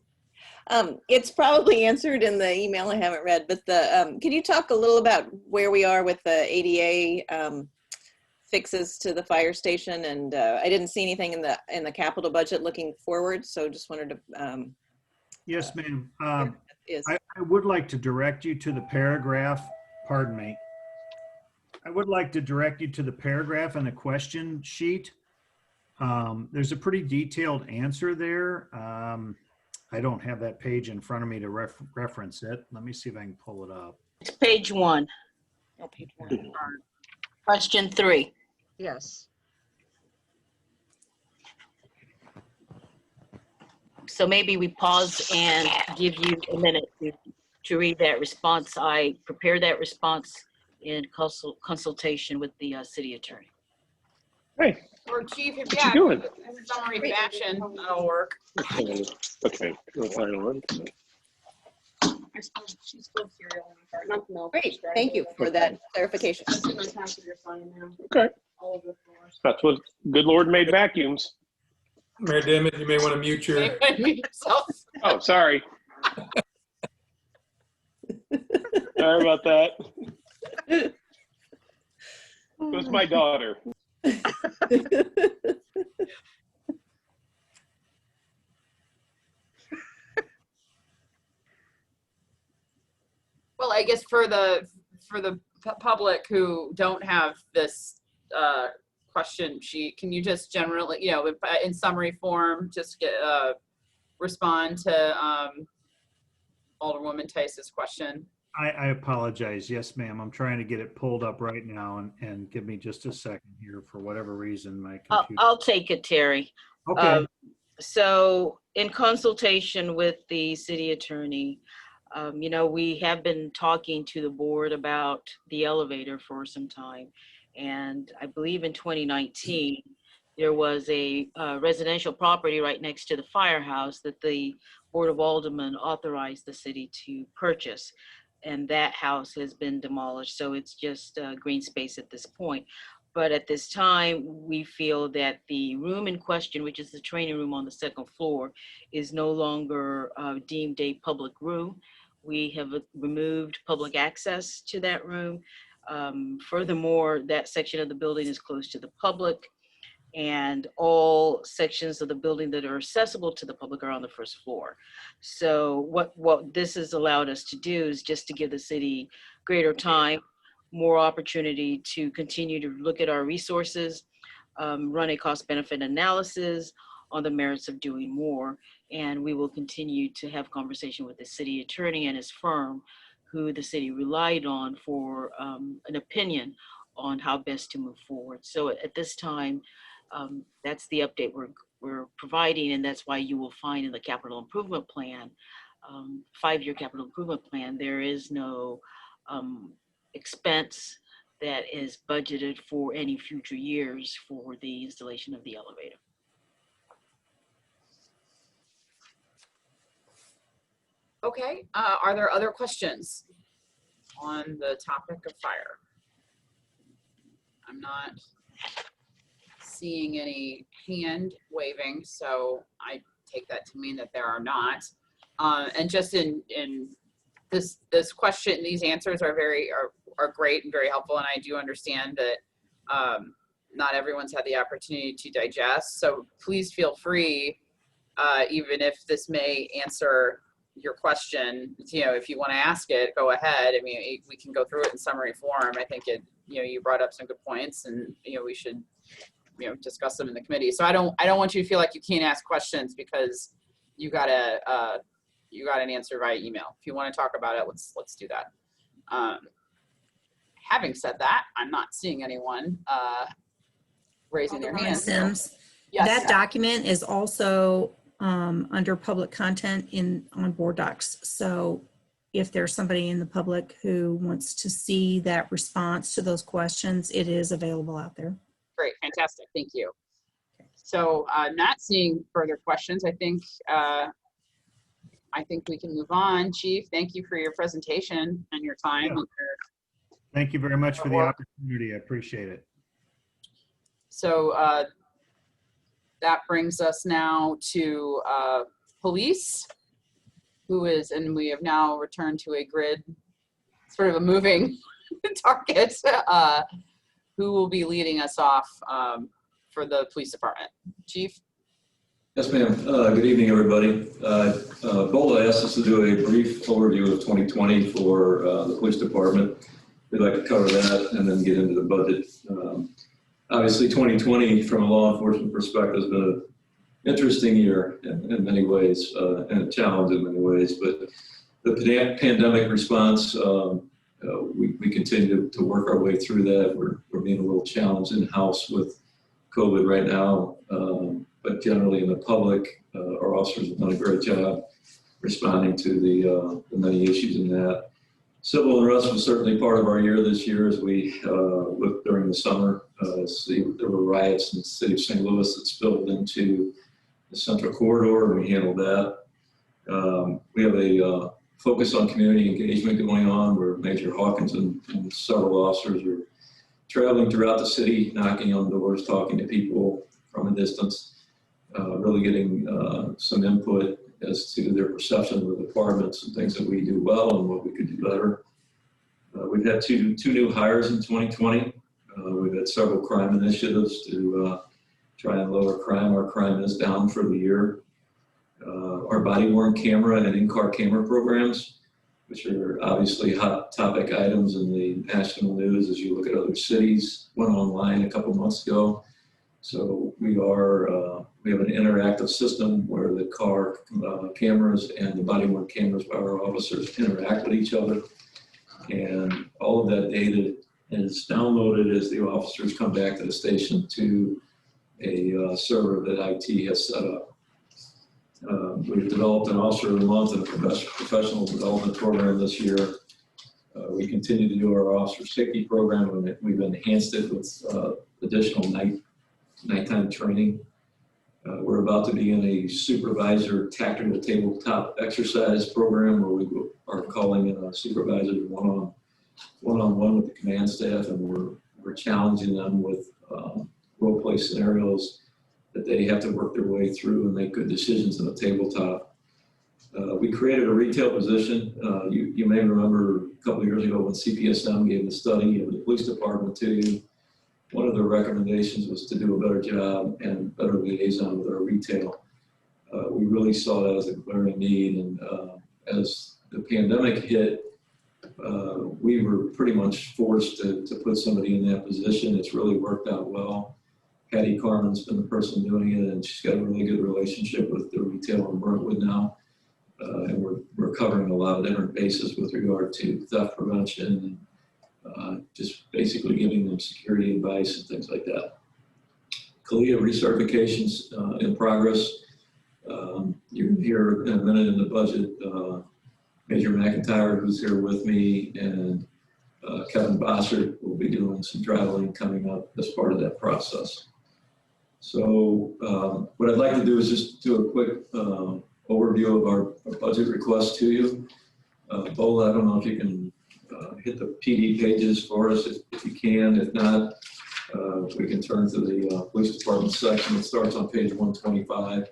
S7: It's probably answered in the email I haven't read, but can you talk a little about where we are with the ADA fixes to the fire station? And I didn't see anything in the capital budget looking forward, so just wanted to.
S8: Yes, ma'am.
S7: I
S8: I would like to direct you to the paragraph, pardon me. I would like to direct you to the paragraph in the question sheet. There's a pretty detailed answer there. I don't have that page in front of me to reference it. Let me see if I can pull it up.
S6: It's page 1. No, page 1. Question 3.
S5: Yes.
S6: So maybe we pause and give you a minute to read that response. I prepared that response in consultation with the city attorney.
S9: Hey,
S1: Or Chief, if
S9: what you doing?
S1: in summary fashion, that'll work.
S9: Okay, we'll find one.
S7: Great, thank you for that clarification.
S9: Okay. That's what good Lord made vacuums.
S3: Mayor Dimmitt, you may want to mute your,
S9: Oh, sorry. Sorry about that. It was my daughter.
S1: Well, I guess for the public who don't have this question sheet, can you just generally, in summary form, just get respond to Alderwoman Tice's question?
S8: I apologize. Yes, ma'am. I'm trying to get it pulled up right now, and give me just a second here. For whatever reason, my computer.
S6: I'll take it, Terry.
S8: Okay.
S6: So in consultation with the city attorney, we have been talking to the board about the elevator for some time. And I believe in 2019, there was a residential property right next to the firehouse that the Board of Aldermen authorized the city to purchase. And that house has been demolished. So it's just green space at this point. But at this time, we feel that the room in question, which is the training room on the 2nd floor, is no longer deemed a public room. We have removed public access to that room. Furthermore, that section of the building is closed to the public, and all sections of the building that are accessible to the public are on the 1st floor. So what this has allowed us to do is just to give the city greater time, more opportunity to continue to look at our resources, run a cost-benefit analysis on the merits of doing more. And we will continue to have conversation with the city attorney and his firm, who the city relied on for an opinion on how best to move forward. So at this time, That's the update we're providing, and that's why you will find in the capital improvement plan, 5-year capital improvement plan, there is no expense that is budgeted for any future years for the installation of the elevator.
S1: Okay, are there other questions on the topic of fire? I'm not seeing any hand waving, so I take that to mean that there are not. And just in this question, these answers are great and very helpful, and I do understand that not everyone's had the opportunity to digest. So please feel free, even if this may answer your question, if you want to ask it, go ahead. I mean, we can go through it in summary form. I think you brought up some good points, and we should discuss them in the committee. So I don't want you to feel like you can't ask questions because you got an answer via email. If you want to talk about it, let's do that. Having said that, I'm not seeing anyone raising their
S2: Alderwoman
S1: hands.
S2: Sims,
S1: Yes.
S2: that document is also under public content on board docs. So if there's somebody in the public who wants to see that response to those questions, it is available out there.
S1: Great, fantastic, thank you. So not seeing further questions, I think we can move on. Chief, thank you for your presentation and your time.
S8: Yeah. Thank you very much for the opportunity. I appreciate it.
S1: So that brings us now to police, and we have now returned to a grid, sort of a moving target, who will be leading us off for the police department. Chief?
S10: Yes, ma'am. Good evening, everybody. BOLA asked us to do a brief overview of 2020 for the police department. We'd like to cover that and then get into the budget. Obviously, 2020, from a law enforcement perspective, has been an interesting year in many ways, and a challenge in many ways. But the pandemic response, we continue to work our way through that. We're being a little challenged in-house with COVID right now. But generally in the public, our officers have done a great job responding to the many issues in that. Civil unrest was certainly part of our year this year as we looked during the summer. There were riots in the city of St. Louis that spilled into the Central Corridor, and we handled that. We have a focus on community engagement going on where Major Hawkins and several officers are traveling throughout the city, knocking on doors, talking to people from a distance, really getting some input as to their perception of the departments and things that we do well and what we could do better. We've had two new hires in 2020. We've had several crime initiatives to try and lower crime. Our crime is down for the year. Our body-worn camera and in-car camera programs, which are obviously hot topic items in the national news as you look at other cities, went online a couple months ago. So we have an interactive system where the car cameras and the body-worn cameras by our officers interact with each other. And all of that data is downloaded as the officers come back to the station to a server that IT has set up. We've developed an Officer of the Month and a professional development program this year. We continue to do our officer safety program, and we've enhanced it with additional nighttime training. We're about to begin a supervisor tactical tabletop exercise program where we are calling in supervisors one-on-one with the command staff, and we're challenging them with role play scenarios that they have to work their way through and make good decisions on the tabletop. We created a retail position. You may remember a couple of years ago when CPSM gave the study of the police department to you. One of the recommendations was to do a better job and better liaison with our retail. We really saw that as a glaring need, and as the pandemic hit, we were pretty much forced to put somebody in that position. It's really worked out well. Patty Carmen's been the person doing it, and she's got a really good relationship with the retail in Brentwood now. And we're covering a lot of different bases with regard to theft prevention and just basically giving them security advice and things like that. CALIA recertifications in progress. You're going to hear in a minute in the budget, Major McIntyre, who's here with me, and Kevin Bossert will be doing some traveling coming up as part of that process. So what I'd like to do is just do a quick overview of our budget request to you. Bola, I don't know if you can hit the PD pages for us if you can. If not, we can turn to the police department section. It starts on page 125.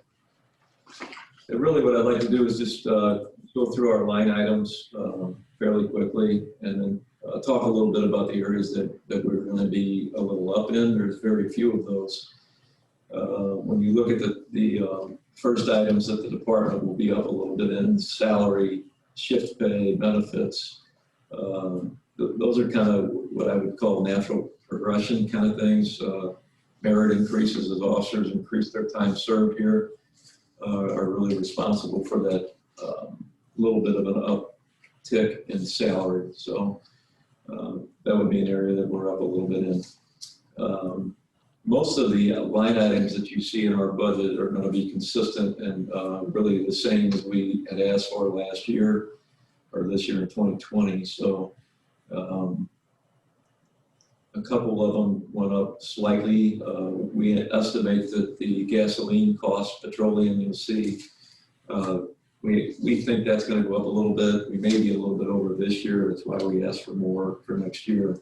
S10: And really what I'd like to do is just go through our line items fairly quickly and then talk a little bit about the areas that we're going to be a little up in. There's very few of those. When you look at the first items that the department will be up a little bit in, salary, shift pay, benefits, those are kind of what I would call natural progression kind of things. Merit increases as officers increase their time served here are really responsible for that little bit of an uptick in salary. So that would be an area that we're up a little bit in. Most of the line items that you see in our budget are going to be consistent and really the same as we had asked for last year or this year in 2020. So a couple of them went up slightly. We estimate that the gasoline cost, petroleum, you'll see, we think that's going to go up a little bit. We may be a little bit over this year. That's why we asked for more for next year.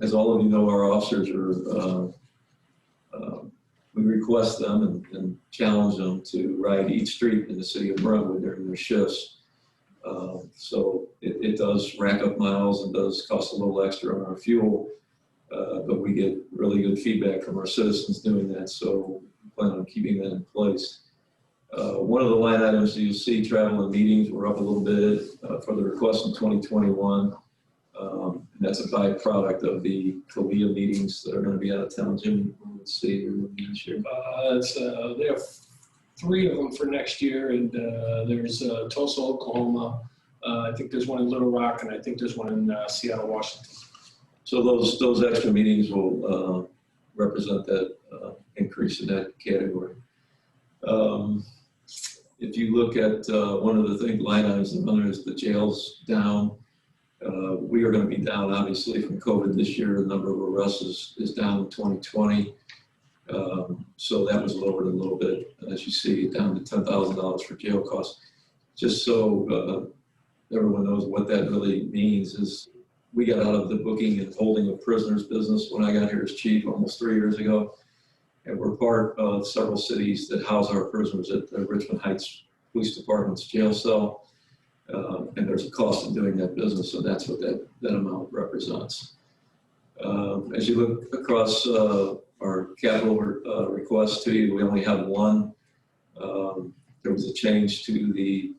S10: As all of you know, our officers are, we request them and challenge them to ride each street in the city of Brentwood during their shifts. So it does rack up miles and does cost a little extra on our fuel, but we get really good feedback from our citizens doing that, so we plan on keeping that in place. One of the line items that you'll see, travel and meetings, we're up a little bit for the request in 2021. And that's a byproduct of the CALIA meetings that are going to be out of town. Jim, let's see, this year.
S11: They have 3 of them for next year, and there's Tulsa, Oklahoma. I think there's one in Little Rock, and I think there's one in Seattle, Washington.
S10: So those extra meetings will represent that increase in that category. If you look at one of the line items, is the jails down. We are going to be down, obviously, from COVID this year. The number of arrests is down in 2020. So that was lowered a little bit, as you see, down to $10,000 for jail costs. Just so everyone knows what that really means is we got out of the booking and holding of prisoners business when I got here as chief almost 3 years ago. And we're part of several cities that house our prisoners at the Richmond Heights Police Department's jail cell. And there's a cost in doing that business, so that's what that amount represents. As you look across our capital requests to you, we only have one. There was a change to the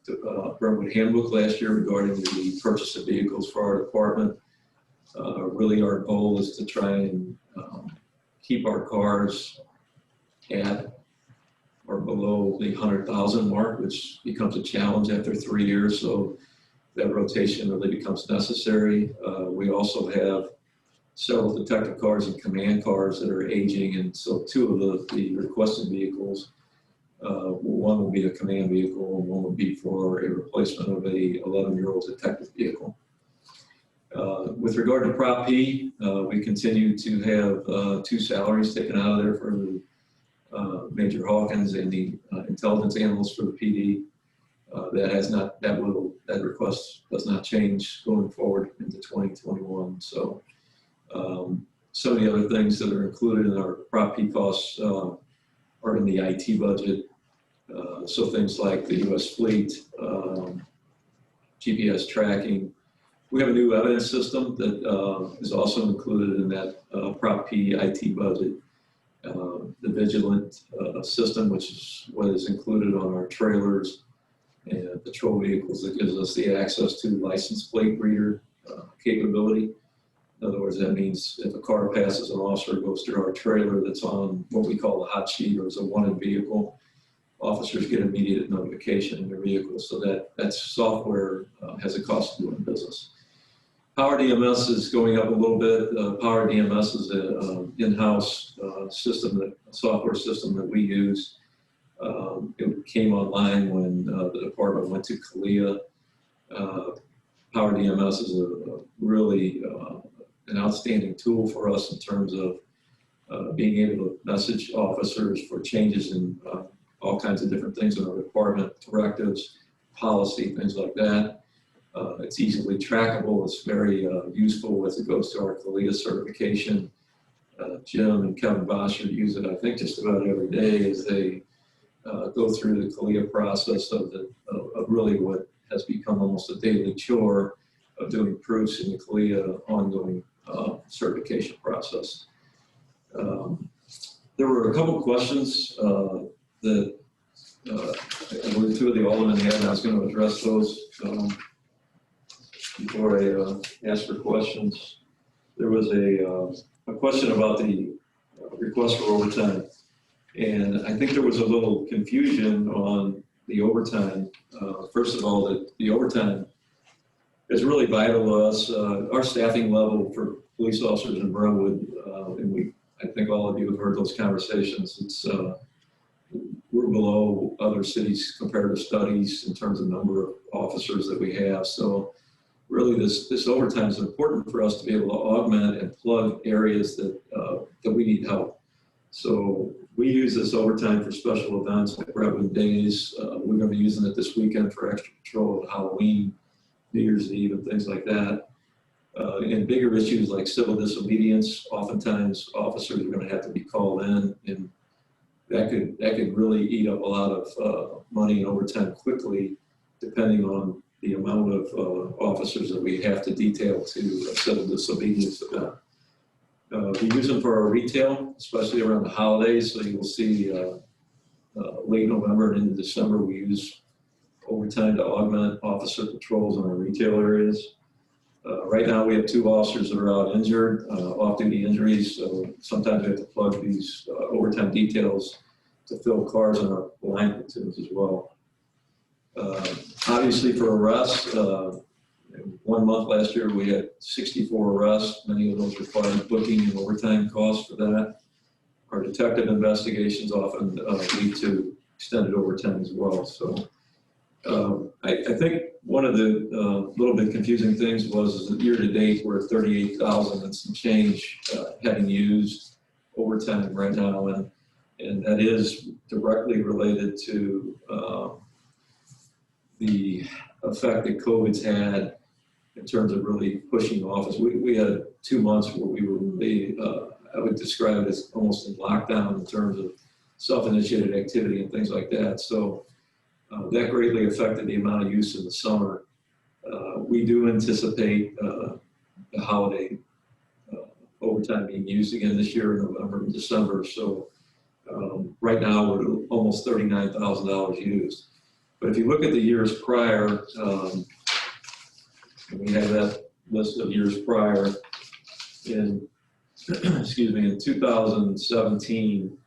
S10: Brentwood handbook last year regarding the purchase of vehicles for our department. Really our goal is to try and keep our cars at or below the 100,000 mark, which becomes a challenge after 3 years. So that rotation really becomes necessary. We also have several detective cars and command cars that are aging. And so 2 of the requested vehicles, one will be a command vehicle and one will be for a replacement of a 11-year-old detective vehicle. With regard to Prop P, we continue to have 2 salaries taken out of there for the Major Hawkins and the intelligence analyst for the PD. That request does not change going forward into 2021. So some of the other things that are included in our Prop P costs are in the IT budget. So things like the U.S. fleet, GPS tracking. We have a new evidence system that is also included in that Prop P IT budget. The Vigilant system, which is what is included on our trailers and patrol vehicles, that gives us the access to license plate reader capability. In other words, that means if a car passes an officer, goes through our trailer that's on what we call a hot sheet or is a wanted vehicle, officers get immediate notification in their vehicle. So that software has a cost of doing business. Power DMS is going up a little bit. Power DMS is an in-house software system that we use. It came online when the department went to CALIA. Power DMS is a really an outstanding tool for us in terms of being able to message officers for changes in all kinds of different things in our department, directives, policy, things like that. It's easily trackable. It's very useful as it goes to our CALIA certification. Jim and Kevin Bosher use it, I think, just about every day as they go through the CALIA process of really what has become almost a daily chore of doing proofs in the CALIA ongoing certification process. There were a couple of questions that I believe two of the aldermen had, and I was going to address those before I ask for questions. There was a question about the request for overtime, and I think there was a little confusion on the overtime. First of all, that the overtime is really vital to us. Our staffing level for police officers in Brentwood, and I think all of you have heard those conversations. It's we're below other cities' comparative studies in terms of number of officers that we have. So really, this overtime is important for us to be able to augment and plug areas that we need help. So we use this overtime for special events like Brentwood Days. We're going to be using it this weekend for extra patrol, Halloween, New Year's Eve, and things like that. And bigger issues like civil disobedience, oftentimes officers are going to have to be called in, and that could really eat up a lot of money and overtime quickly, depending on the amount of officers that we have to detail to a civil disobedience event. We use them for our retail, especially around the holidays. So you will see late November and into December, we use overtime to augment officer patrols in our retail areas. Right now, we have 2 officers that are out injured, off-duty injuries. So sometimes we have to plug these overtime details to fill cars in our line platoons as well. Obviously, for arrests, 1 month last year, we had 64 arrests. Many of those required booking and overtime costs for that. Our detective investigations often lead to extended overtime as well. So I think one of the little bit confusing things was that year to date, we're at 38,000 and some change having used overtime right now. And that is directly related to the effect that COVID's had in terms of really pushing office. We had 2 months where we were really, I would describe it as almost in lockdown in terms of self-initiated activity and things like that. So that greatly affected the amount of use in the summer. We do anticipate the holiday overtime being used again this year in November and December. So right now we're almost $39,000 used. But if you look at the years prior, we have that list of years prior. In excuse me, in 2017,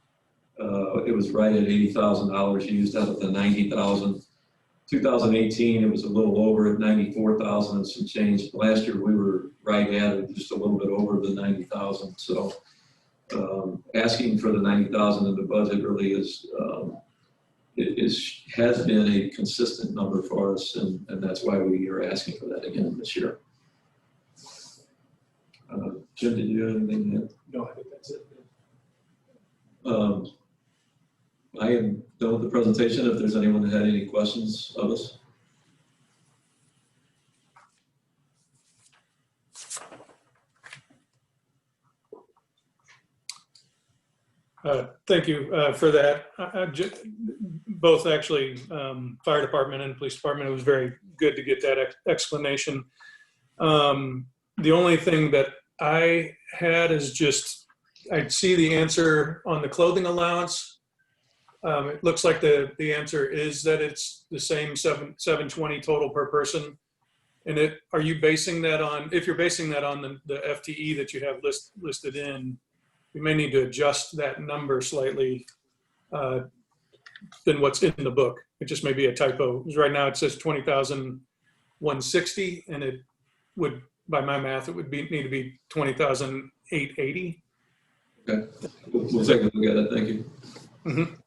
S10: it was right at $80,000 used out of the 90,000. 2018, it was a little over at 94,000 and some change. Last year, we were right at it, just a little bit over the 90,000. So asking for the 90,000 in the budget really has been a consistent number for us, and that's why we are asking for that again this year. Jim, did you have anything to add?
S11: No, I think that's it.
S10: I am done with the presentation. If there's anyone that had any questions of us.
S3: Thank you for that. Both actually, fire department and police department, it was very good to get that explanation. The only thing that I had is just, I'd see the answer on the clothing allowance. It looks like the answer is that it's the same $720 total per person. And are you basing that on, if you're basing that on the FTE that you have listed in, we may need to adjust that number slightly than what's in the book. It just may be a typo. Because right now it says 20,160, and it would by my math, it would need to be 20,880.
S10: Okay, we'll take a look at it, thank you.
S3: Mhm.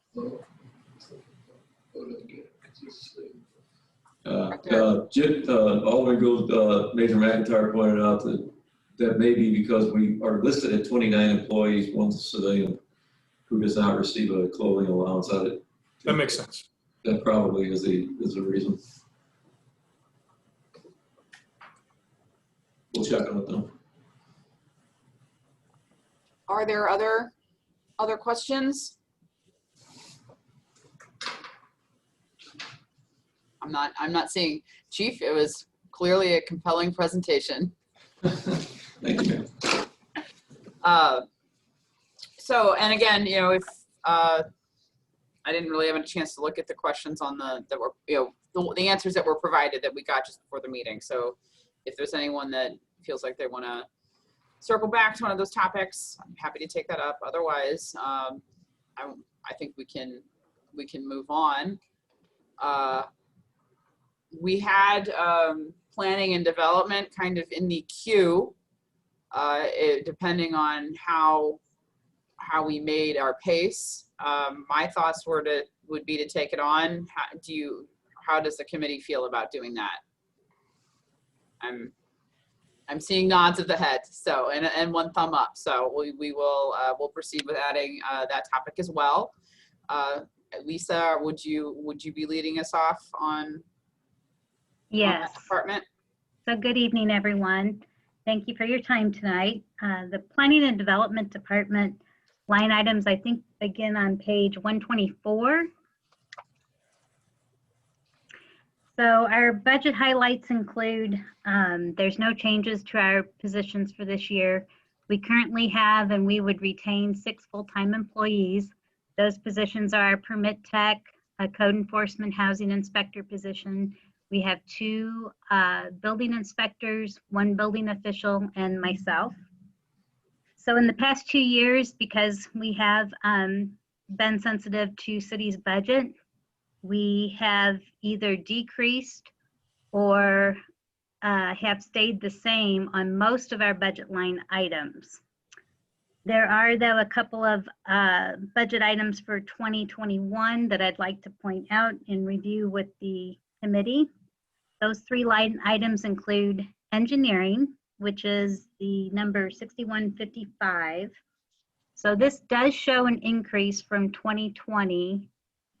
S10: Alderman Gould, Major McIntyre pointed out that may be because we are listed at 29 employees, one civilian who does not receive a clothing allowance out of it.
S3: That makes sense.
S10: That probably is the reason. We'll check on it though.
S1: Are there other questions? I'm not seeing. Chief, it was clearly a compelling presentation.
S10: Thank you,
S1: Uh, so, and again, you know, if I didn't really have a chance to look at the questions on that were, you know, the answers that were provided that we got just before the meeting. So if there's anyone that feels like they want to circle back to one of those topics, I'm happy to take that up. Otherwise, I think we can move on. We had planning and development kind of in the queue, depending on how we made our pace. My thoughts would be to take it on. How does the committee feel about doing that? I'm seeing nods of the head, so and one thumb up. So we'll proceed with adding that topic as well. Lisa, would you be leading us off on?
S12: Yes.
S1: Department.
S12: So good evening, everyone. Thank you for your time tonight. The Planning and Development Department line items, I think, begin on page 124. So our budget highlights include, there's no changes to our positions for this year. We currently have, and we would retain 6 full-time employees. Those positions are permit tech, a code enforcement housing inspector position. We have 2 building inspectors, 1 building official, and myself. So in the past 2 years, because we have been sensitive to city's budget, we have either decreased or have stayed the same on most of our budget line items. There are, though, a couple of budget items for 2021 that I'd like to point out and review with the committee. Those 3 line items include engineering, which is the number 6155. So this does show an increase from 2020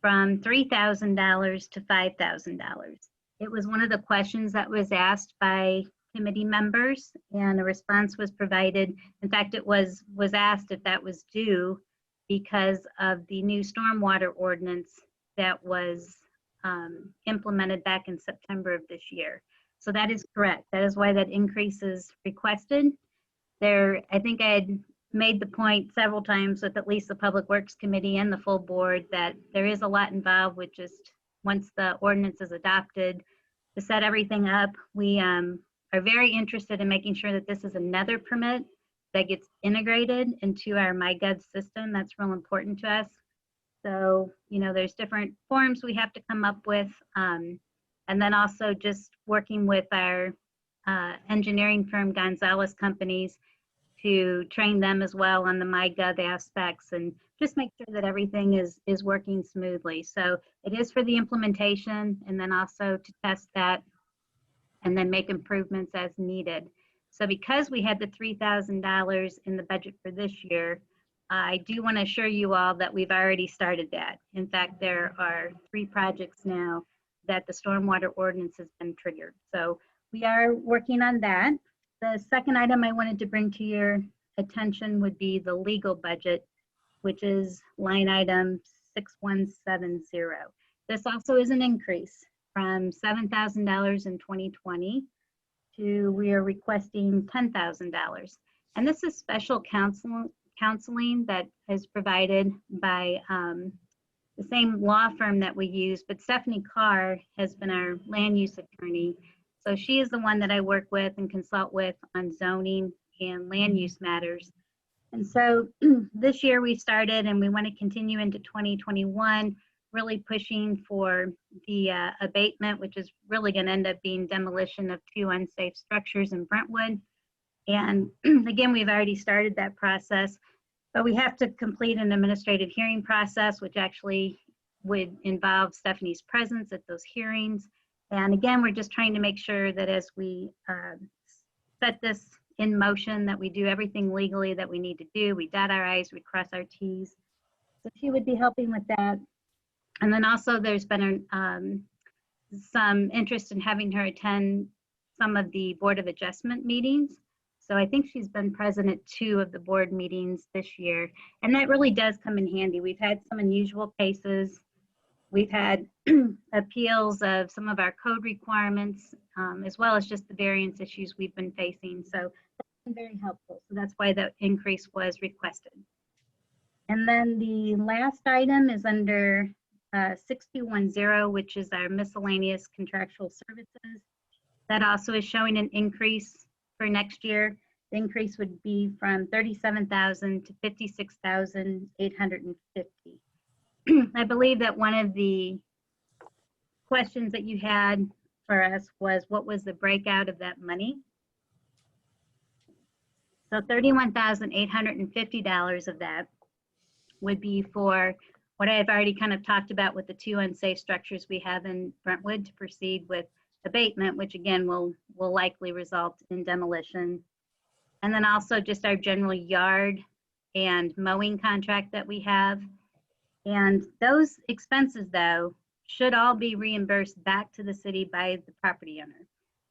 S12: from $3,000 to $5,000. It was one of the questions that was asked by committee members, and a response was provided. In fact, it was asked if that was due because of the new stormwater ordinance that was implemented back in September of this year. So that is correct. That is why that increase is requested. I think I had made the point several times with at least the Public Works Committee and the full board that there is a lot involved with just once the ordinance is adopted to set everything up. We are very interested in making sure that this is another permit that gets integrated into our MyGov system. That's real important to us. So, you know, there's different forms we have to come up with. And then also just working with our engineering firm, Gonzalez Companies, to train them as well on the MyGov aspects and just make sure that everything is working smoothly. So it is for the implementation and then also to test that and then make improvements as needed. So because we had the $3,000 in the budget for this year, I do want to assure you all that we've already started that. In fact, there are 3 projects now that the stormwater ordinance has been triggered. So we are working on that. The second item I wanted to bring to your attention would be the legal budget, which is line item 6170. This also is an increase from $7,000 in 2020 to we are requesting $10,000. And this is special counseling that is provided by the same law firm that we use, but Stephanie Carr has been our land use attorney. So she is the one that I work with and consult with on zoning and land use matters. And so this year we started and we want to continue into 2021 really pushing for the abatement, which is really going to end up being demolition of 2 unsafe structures in Brentwood. And again, we've already started that process, but we have to complete an administrative hearing process, which actually would involve Stephanie's presence at those hearings. And again, we're just trying to make sure that as we set this in motion, that we do everything legally that we need to do. We dot our I's, we cross our T's. So she would be helping with that. And then also there's been some interest in having her attend some of the Board of Adjustment meetings. So I think she's been present at 2 of the board meetings this year. And that really does come in handy. We've had some unusual cases. We've had appeals of some of our code requirements, as well as just the variance issues we've been facing. So that's been very helpful. So that's why the increase was requested. And then the last item is under 610, which is our miscellaneous contractual services. That also is showing an increase for next year. The increase would be from $37,000 to $56,850. I believe that one of the questions that you had for us was what was the breakout of that money? So $31,850 of that would be for what I've already kind of talked about with the 2 unsafe structures we have in Brentwood to proceed with abatement, which again will likely result in demolition. And then also just our general yard and mowing contract that we have. And those expenses, though, should all be reimbursed back to the city by the property owner.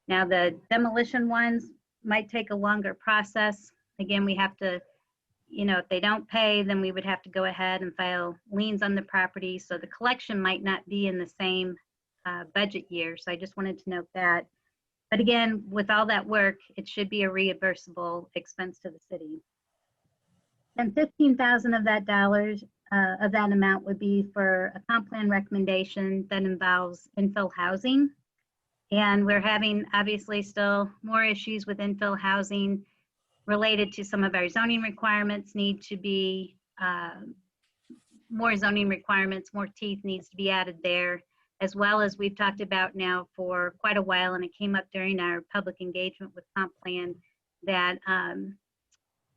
S12: Now, the demolition ones might take a longer process. Again, we have to, if they don't pay, then we would have to go ahead and file liens on the property. So the collection might not be in the same budget year. So I just wanted to note that. But again, with all that work, it should be a reimbursable expense to the city. And $15,000 of that amount would be for a comp plan recommendation that involves infill housing. And we're having obviously still more issues with infill housing related to some of our zoning requirements need to be, more zoning requirements, more teeth needs to be added there, as well as we've talked about now for quite a while, and it came up during our public engagement with comp plan, that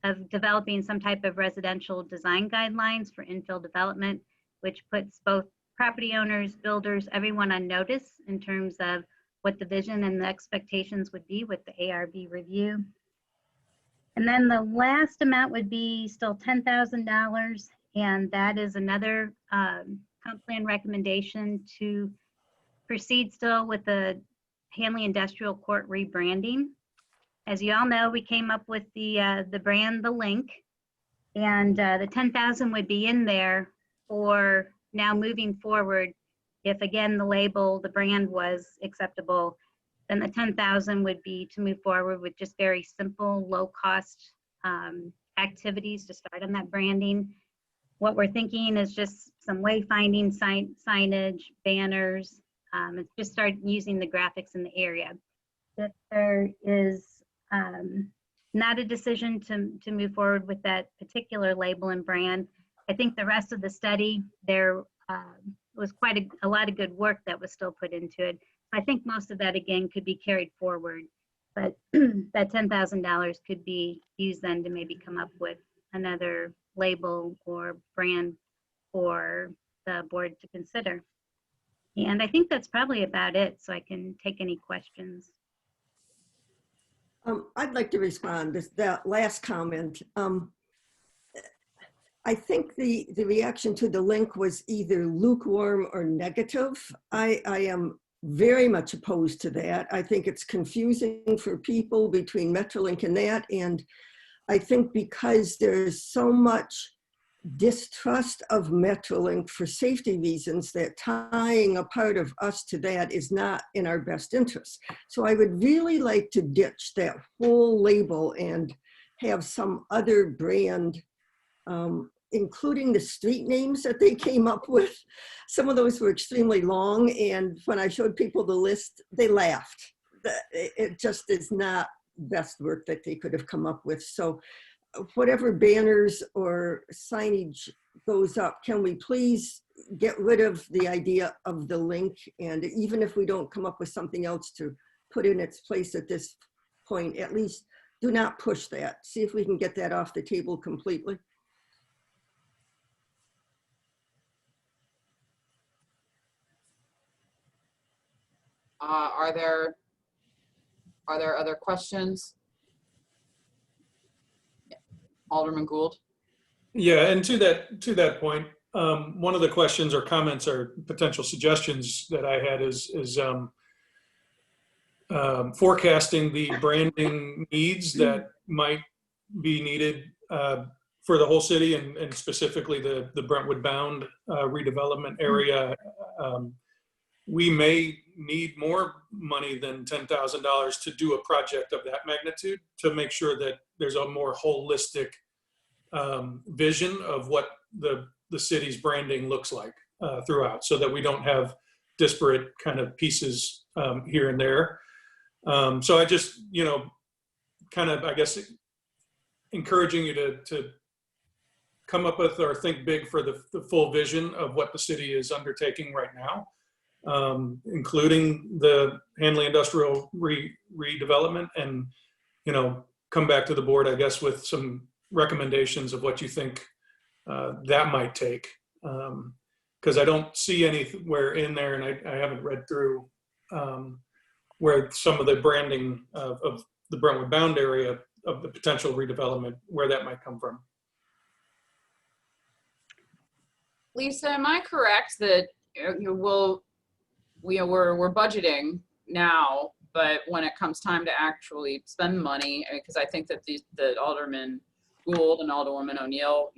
S12: of developing some type of residential design guidelines for infill development, which puts both property owners, builders, everyone on notice in terms of what the vision and the expectations would be with the ARB review. And then the last amount would be still $10,000, and that is another comp plan recommendation to proceed still with the Hanley Industrial Court rebranding. As you all know, we came up with the brand, The Link, and the $10,000 would be in there for now moving forward. If again, the label, the brand was acceptable, then the $10,000 would be to move forward with just very simple, low cost activities to start on that branding. What we're thinking is just some wayfinding signage, banners, and just start using the graphics in the area. If there is not a decision to move forward with that particular label and brand, I think the rest of the study, there was quite a lot of good work that was still put into it. I think most of that, again, could be carried forward, but that $10,000 could be used then to maybe come up with another label or brand for the board to consider. And I think that's probably about it, so I can take any questions.
S4: I'd like to respond to that last comment. I think the reaction to the link was either lukewarm or negative. I am very much opposed to that. I think it's confusing for people between Metrolink and that. And I think because there's so much distrust of Metrolink for safety reasons, that tying a part of us to that is not in our best interest. So I would really like to ditch that whole label and have some other brand, including the street names that they came up with. Some of those were extremely long, and when I showed people the list, they laughed. It just is not best work that they could have come up with. So whatever banners or signage goes up, can we please get rid of the idea of the link. And even if we don't come up with something else to put in its place at this point, at least do not push that. See if we can get that off the table completely.
S1: Are there other questions? Alderman Gould?
S3: Yeah, and to that point, one of the questions or comments or potential suggestions that I had is forecasting the branding needs that might be needed for the whole city and specifically the Brentwood Bound redevelopment area. We may need more money than $10,000 to do a project of that magnitude to make sure that there's a more holistic vision of what the city's branding looks like throughout, so that we don't have disparate kind of pieces here and there. So I just, kind of, I guess, encouraging you to come up with or think big for the full vision of what the city is undertaking right now, including the Hanley Industrial redevelopment, and, come back to the board, I guess, with some recommendations of what you think that might take. Because I don't see anywhere in there, and I haven't read through where some of the branding of the Brentwood Bound area of the potential redevelopment, where that might come from.
S1: Lisa, am I correct that we're budgeting now, but when it comes time to actually spend money, because I think that the Alderman Gould and Alderwoman O'Neill,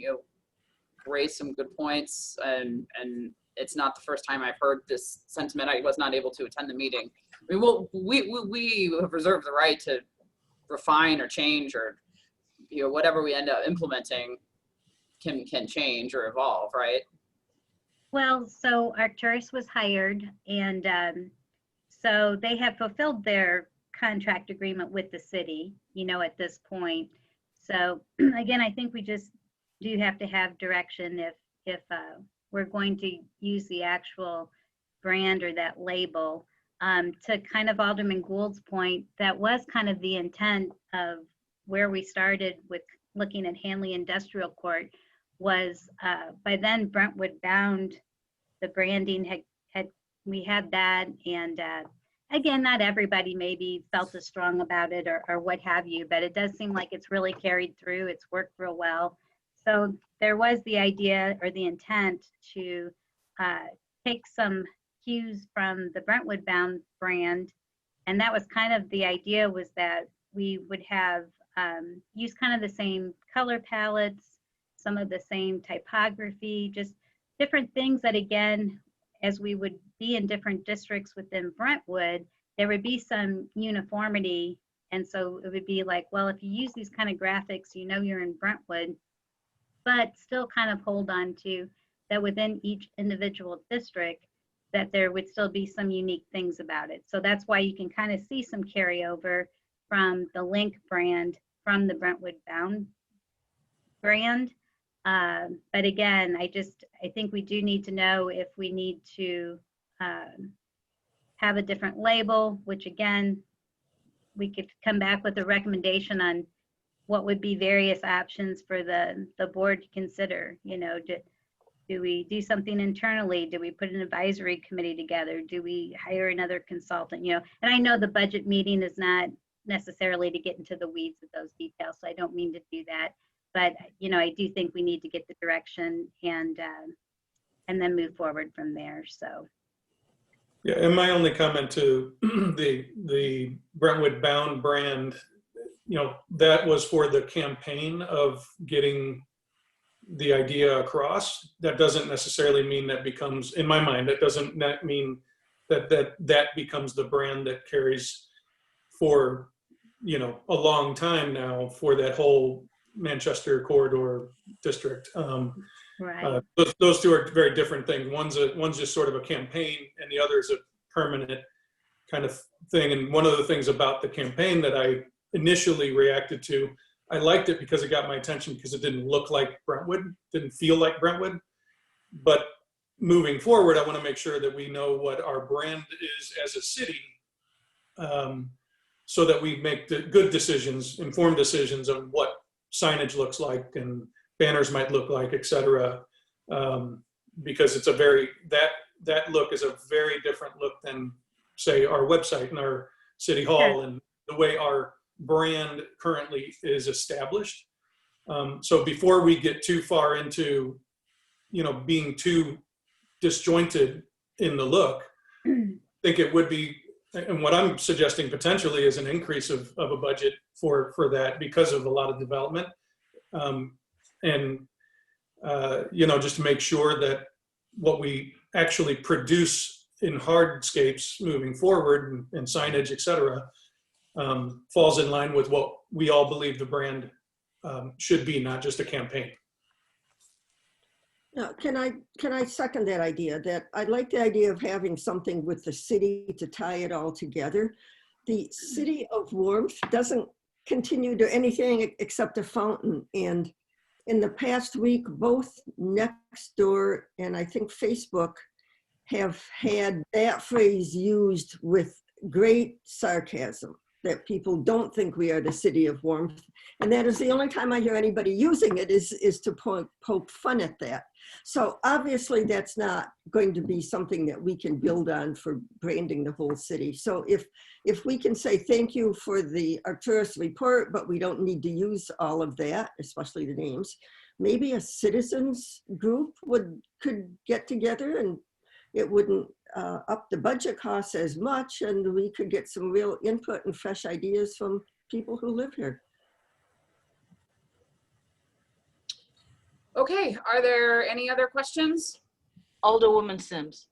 S1: raised some good points, and it's not the first time I've heard this sentiment. I was not able to attend the meeting. We have reserved the right to refine or change, or whatever we end up implementing can change or evolve, right?
S12: Well, so Arcturus was hired, and so they have fulfilled their contract agreement with the city, at this point. So again, I think we just do have to have direction if we're going to use the actual brand or that label. To kind of Alderman Gould's point, that was kind of the intent of where we started with looking at Hanley Industrial Court, was by then Brentwood Bound, the branding we had that, and again, not everybody maybe felt as strong about it or what have you, but it does seem like it's really carried through. It's worked real well. So there was the idea or the intent to take some cues from the Brentwood Bound brand, and that was kind of the idea, was that we would have use kind of the same color palettes, some of the same typography, just different things that, again, as we would be in different districts within Brentwood, there would be some uniformity. And so it would be like, well, if you use these kind of graphics, you're in Brentwood, but still kind of hold on to that within each individual district, that there would still be some unique things about it. So that's why you can kind of see some carryover from the Link brand from the Brentwood Bound brand. But again, I think we do need to know if we need to have a different label, which again, we could come back with a recommendation on what would be various options for the board to consider. Do we do something internally? Do we put an advisory committee together? Do we hire another consultant? And I know the budget meeting is not necessarily to get into the weeds of those details, so I don't mean to do that. But I do think we need to get the direction and then move forward from there. So.
S3: Yeah, and my only comment to the Brentwood Bound brand, that was for the campaign of getting the idea across. That doesn't necessarily mean that becomes, in my mind, that doesn't mean that becomes the brand that carries for a long time now for that whole Manchester corridor district.
S12: Right.
S3: Those two are very different things. One's just sort of a campaign, and the other is a permanent kind of thing. And one of the things about the campaign that I initially reacted to, I liked it because it got my attention because it didn't look like Brentwood, didn't feel like Brentwood. But moving forward, I want to make sure that we know what our brand is as a city, so that we make the good decisions, informed decisions on what signage looks like and banners might look like, et cetera. Because it's a very, that look is a very different look than, say, our website and our city hall and the way our brand currently is established. So before we get too far into, being too disjointed in the look, I think it would be, and what I'm suggesting potentially is an increase of a budget for that because of a lot of development. Just to make sure that what we actually produce in hardscapes moving forward and signage, et cetera, falls in line with what we all believe the brand should be, not just a campaign.
S4: Now, can I second that idea? That I like the idea of having something with the city to tie it all together. The City of Warmth doesn't continue to anything except a fountain. And in the past week, both Nextdoor and I think Facebook have had that phrase used with great sarcasm, that people don't think we are the City of Warmth. And that is the only time I hear anybody using it is to poke fun at that. So obviously that's not going to be something that we can build on for branding the whole city. So if we can say thank you for the Arcturus report, but we don't need to use all of that, especially the names, maybe a citizens group could get together, and it wouldn't up the budget costs as much, and we could get some real input and fresh ideas from people who live here.
S1: Okay, are there any other questions?
S6: Alderwoman Sims.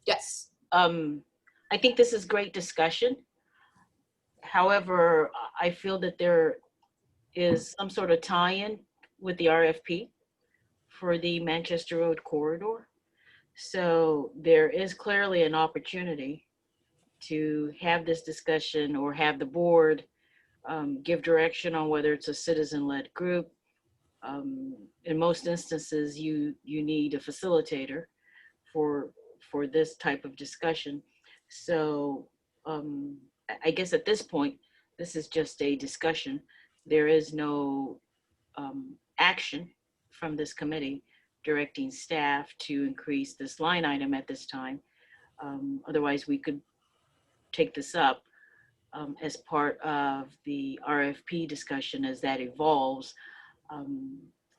S1: Yes.
S6: I think this is great discussion. However, I feel that there is some sort of tie-in with the RFP for the Manchester Road corridor. So there is clearly an opportunity to have this discussion or have the board give direction on whether it's a citizen-led group. In most instances, you need a facilitator for this type of discussion. So I guess at this point, this is just a discussion. There is no action from this committee directing staff to increase this line item at this time. Otherwise, we could take this up as part of the RFP discussion as that evolves.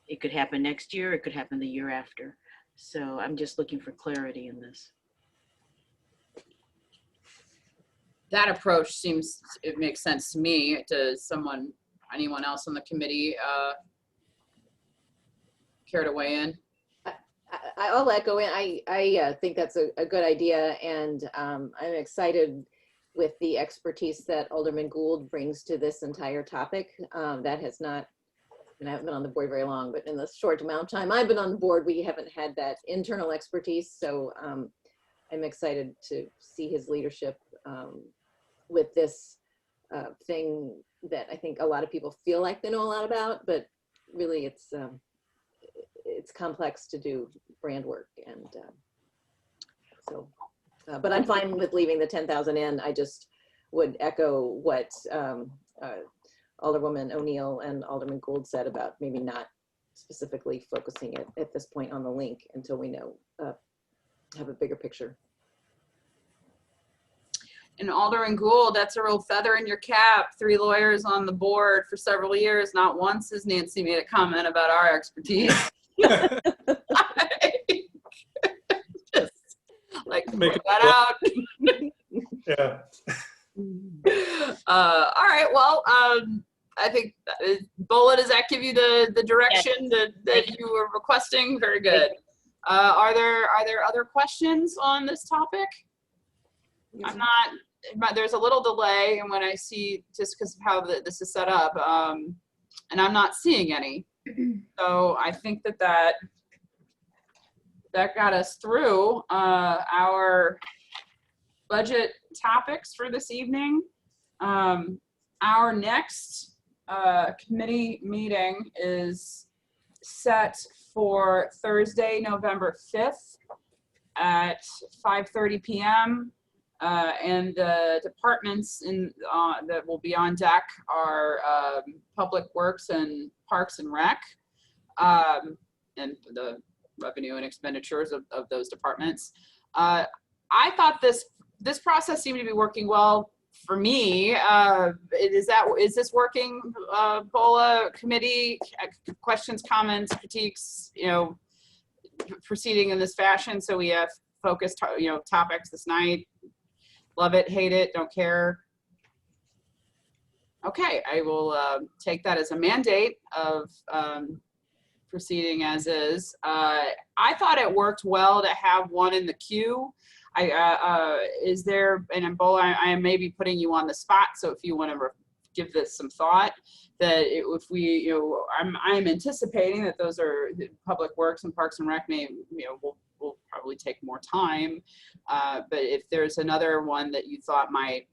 S6: It could happen next year, it could happen the year after. So I'm just looking for clarity in this.
S1: That approach seems, it makes sense to me. Does anyone else on the committee care to weigh in?
S7: I'll echo in. I think that's a good idea, and I'm excited with the expertise that Alderman Gould brings to this entire topic. That has not, and I haven't been on the board very long, but in the short amount of time I've been on the board, we haven't had that internal expertise. So I'm excited to see his leadership with this thing that I think a lot of people feel like they know a lot about, but really it's complex to do brand work. And but I'm fine with leaving the 10,000 in. I just would echo what Alderwoman O'Neill and Alderman Gould said about maybe not specifically focusing it at this point on the link until we know, have a bigger picture.
S1: And Alderman Gould, that's a real feather in your cap. 3 lawyers on the board for several years. Not once has Nancy made a comment about our expertise. Just like
S3: Make
S1: put that out.
S3: Yeah.
S1: All right. Well, I think Bola, does that give you the direction that you were requesting? Very good. Are there other questions on this topic? I'm not. There's a little delay, and when I see, just because of how this is set up, and I'm not seeing any. So I think that got us through our budget topics for this evening. Our next committee meeting is set for Thursday, November 5th at 5:30 p.m. And the departments that will be on deck are Public Works and Parks and Rec, and the revenue and expenditures of those departments. I thought this process seemed to be working well for me. Is this working, BOLA committee? Questions, comments, critiques, proceeding in this fashion, so we have focused, topics this night. Love it, hate it, don't care. Okay, I will take that as a mandate of proceeding as is. I thought it worked well to have one in the queue. Is there, and Bola, I may be putting you on the spot, so if you want to give this some thought, that if we, I'm anticipating that those are Public Works and Parks and Rec may, will probably take more time. But if there's another one that you thought might,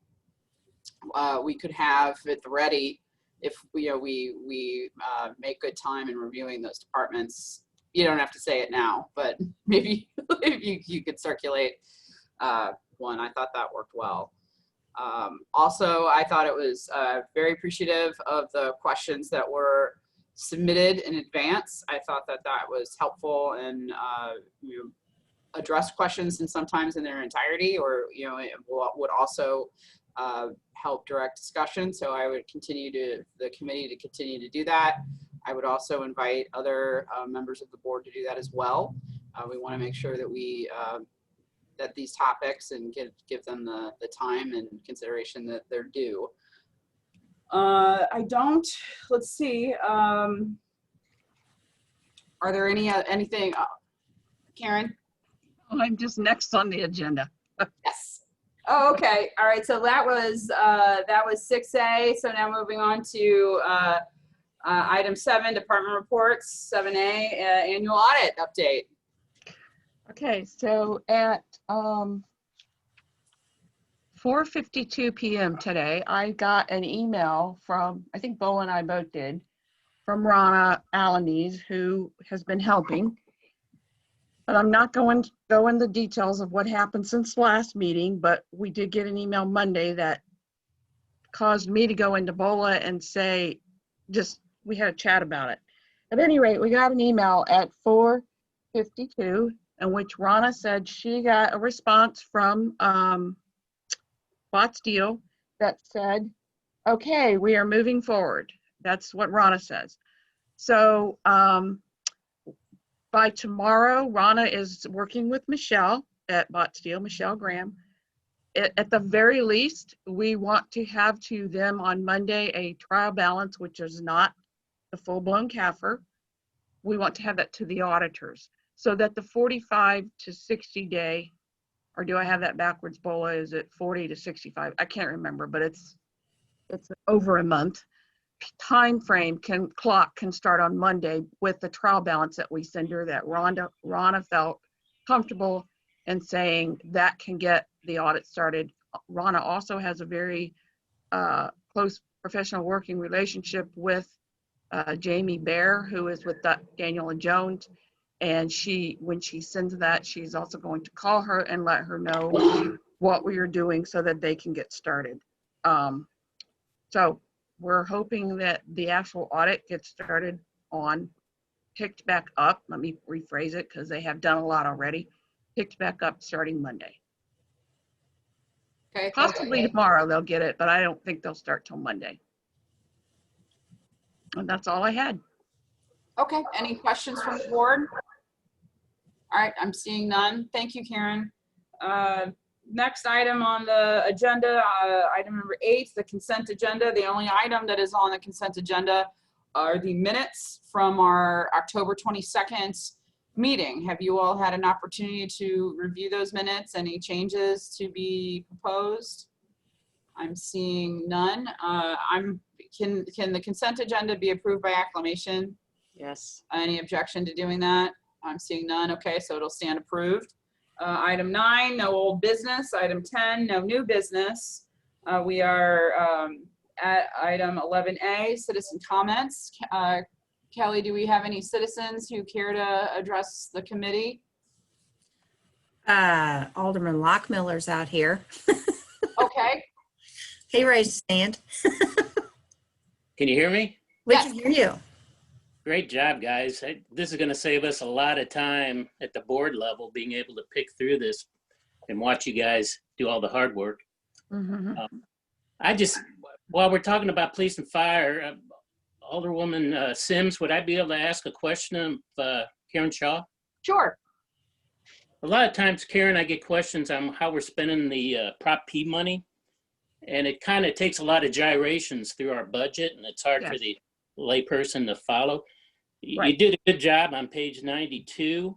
S1: we could have at the ready, if we make good time in reviewing those departments. You don't have to say it now, but maybe if you could circulate one. I thought that worked well. Also, I thought it was very appreciative of the questions that were submitted in advance. I thought that was helpful and addressed questions and sometimes in their entirety, or it would also help direct discussion. So I would continue the committee to continue to do that. I would also invite other members of the board to do that as well. We want to make sure that we that these topics and give them the time and consideration that they're due. Let's see. Are there anything, Karen?
S5: I'm just next on the agenda.
S1: Yes. Oh, okay. All right. So that was 6A. So now moving on to item 7, department reports. 7A, annual audit update.
S5: Okay, so at 4:52 p.m. today, I got an email from, I think Bo and I both did, from Rana Alanis, who has been helping. But I'm not going to go into the details of what happened since last meeting, but we did get an email Monday that caused me to go into BOLA and say, we had a chat about it. At any rate, we got an email at 4:52 in which Rana said she got a response from Bot Steel that said, okay, we are moving forward. That's what Rana says. So by tomorrow, Rana is working with Michelle at Bot Steel, Michelle Graham. At the very least, we want to have to them on Monday a trial balance, which is not the full-blown CAFR. We want to have that to the auditors so that the 45 to 60 day, or do I have that backwards, Bola? Is it 40 to 65? I can't remember, but it's over a month. Time frame clock can start on Monday with the trial balance that we send her, that Rana felt comfortable in saying that can get the audit started. Rana also has a very close professional working relationship with Jamie Bear, who is with Daniel and Jones. And when she sends that, she's also going to call her and let her know what we are doing so that they can get started. So we're hoping that the actual audit gets started picked back up. Let me rephrase it because they have done a lot already. Picked back up starting Monday.
S1: Okay.
S5: Possibly tomorrow they'll get it, but I don't think they'll start till Monday. And that's all I had.
S1: Okay. Any questions from the board? All right. I'm seeing none. Thank you, Karen. Next item on the agenda, item number 8, the consent agenda. The only item that is on the consent agenda are the minutes from our October 22nd meeting. Have you all had an opportunity to review those minutes? Any changes to be proposed? I'm seeing none. Can the consent agenda be approved by acclamation?
S6: Yes.
S1: Any objection to doing that? I'm seeing none. Okay, so it'll stand approved. Item 9, no old business. Item 10, no new business. We are at item 11A, citizen comments. Kelly, do we have any citizens who care to address the committee?
S2: Alderman Lockmiller's out here.
S1: Okay.
S2: He raised his hand.
S13: Can you hear me?
S2: We
S1: Yes.
S2: can hear you.
S13: Great job, guys. This is going to save us a lot of time at the board level, being able to pick through this and watch you guys do all the hard work. While we're talking about police and fire, Alderwoman Sims, would I be able to ask a question of Karen Shaw?
S1: Sure.
S13: A lot of times, Karen, I get questions on how we're spending the Prop P money, and it kind of takes a lot of gyrations through our budget, and it's hard for the layperson to follow.
S5: Right.
S13: You did a good job on page 92.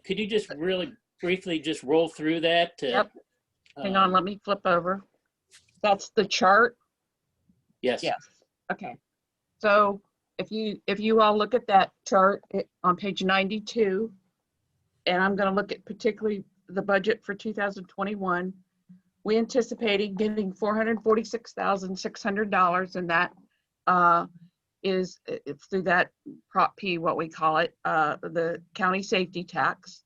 S13: Could you just really briefly just roll through that?
S5: Yep. Hang on, let me flip over. That's the chart.
S13: Yes.
S5: Yes. Okay. So if you all look at that chart on page 92, and I'm going to look at particularly the budget for 2021, we anticipating getting $446,600, and that is through that Prop P, what we call it, the county safety tax.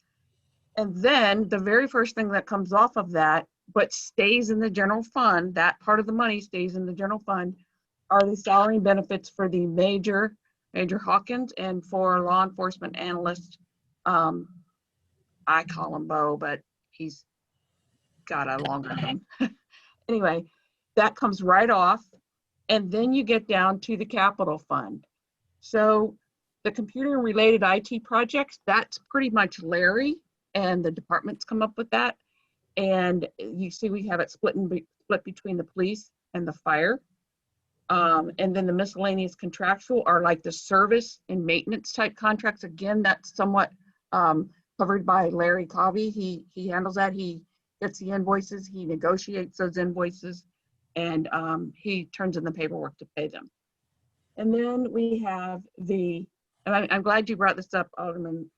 S5: And then the very first thing that comes off of that, but stays in the general fund, that part of the money stays in the general fund, are the salary and benefits for the Major Hawkins and for law enforcement analyst. I call him Bo, but he's got a longer name. Anyway, that comes right off. And then you get down to the capital fund. So the computer related IT projects, that's pretty much Larry and the departments come up with that. And you see we have it split between the police and the fire. And then the miscellaneous contractual are like the service and maintenance type contracts. Again, that's somewhat covered by Larry Covey. He handles that. He gets the invoices, he negotiates those invoices, and he turns in the paperwork to pay them. And then we have and I'm glad you brought this up, Alderman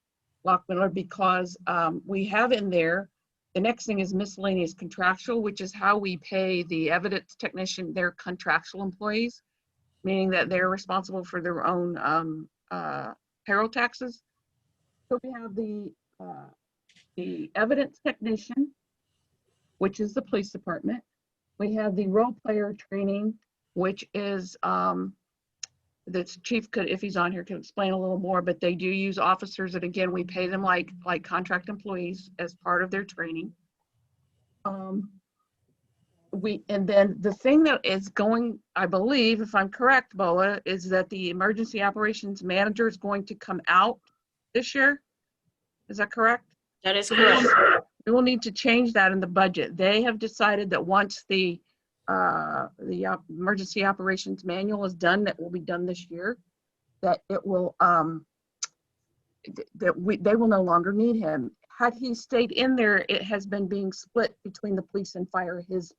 S5: Lockmiller, because we have in there, the next thing is miscellaneous contractual, which is how we pay the evidence technician, their contractual employees, meaning that they're responsible for their own payroll taxes. So we have the evidence technician, which is the police department. We have the role player training, which is the chief could, if he's on here, could explain a little more, but they do use officers, and again, we pay them like contract employees as part of their training. And then the thing that is going, I believe, if I'm correct, Bola, is that the emergency operations manager is going to come out this year. Is that correct?
S6: That is correct.
S5: We will need to change that in the budget. They have decided that once the emergency operations manual is done, that will be done this year, that it will they will no longer need him. Had he stayed in there, it has been being split between the police and fire, his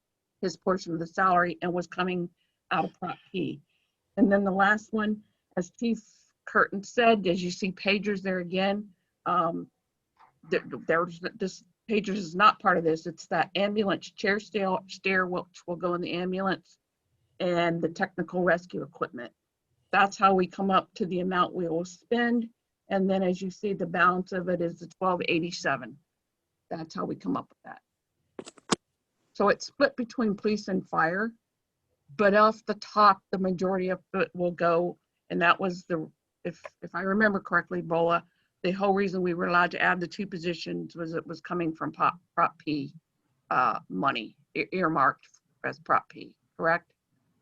S5: portion of the salary, and was coming out of Prop P. And then the last one, as Chief Curtin said, as you see pagers there again, this pagers is not part of this. It's that ambulance chair stair which will go in the ambulance, and the technical rescue equipment. That's how we come up to the amount we will spend. And then as you see, the balance of it is the 1287. That's how we come up with that. So it's split between police and fire, but off the top, the majority of it will go, and that was if I remember correctly, Bola, the whole reason we were allowed to add the 2 positions was it was coming from Prop P money, earmarked as Prop P, correct?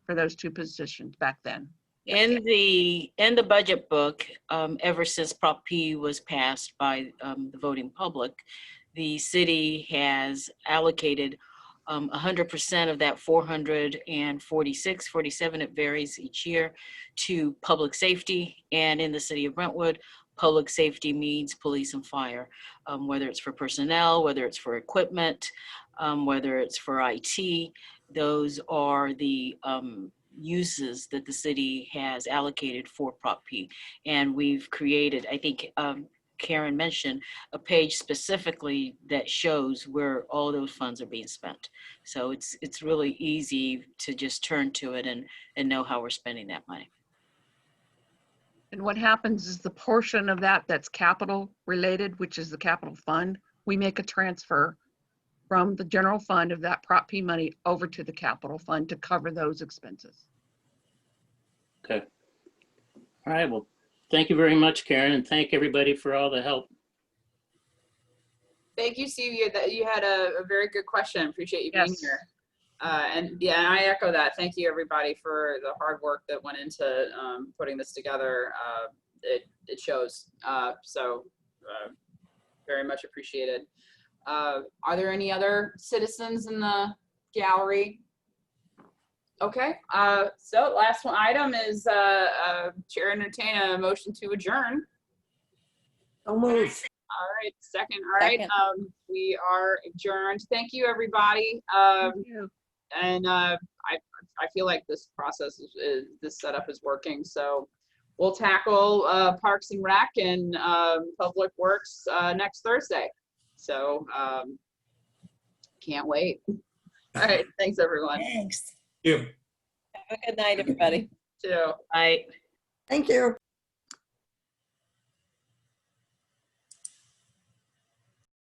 S5: For those 2 positions back then.
S6: In the budget book, ever since Prop P was passed by the voting public, the city has allocated 100% of that 446, 47, it varies each year, to public safety. And in the city of Brentwood, public safety means police and fire, whether it's for personnel, whether it's for equipment, whether it's for IT. Those are the uses that the city has allocated for Prop P. And we've created, I think Karen mentioned, a page specifically that shows where all those funds are being spent. So it's really easy to just turn to it and know how we're spending that money.
S5: And what happens is the portion of that that's capital related, which is the capital fund, we make a transfer from the general fund of that Prop P money over to the capital fund to cover those expenses.
S13: Okay. All right, well, thank you very much, Karen, and thank everybody for all the help.
S1: Thank you, Steve. You had a very good question. Appreciate you being
S5: Yes.
S1: here. And yeah, I echo that. Thank you, everybody, for the hard work that went into putting this together. It shows. Very much appreciated. Are there any other citizens in the gallery? Okay. So last one item is Chair entertain a motion to adjourn.
S4: So moved.
S1: All right, second. All right,
S7: Second.
S1: we are adjourned. Thank you, everybody.
S5: Thank you.
S1: And I feel like this process this setup is working. So we'll tackle Parks and Rec and Public Works next Thursday. So can't wait. All right, thanks, everyone.
S2: Thanks.
S3: You.
S7: Have a good night, everybody.
S1: Too.
S6: Right.
S4: Thank you.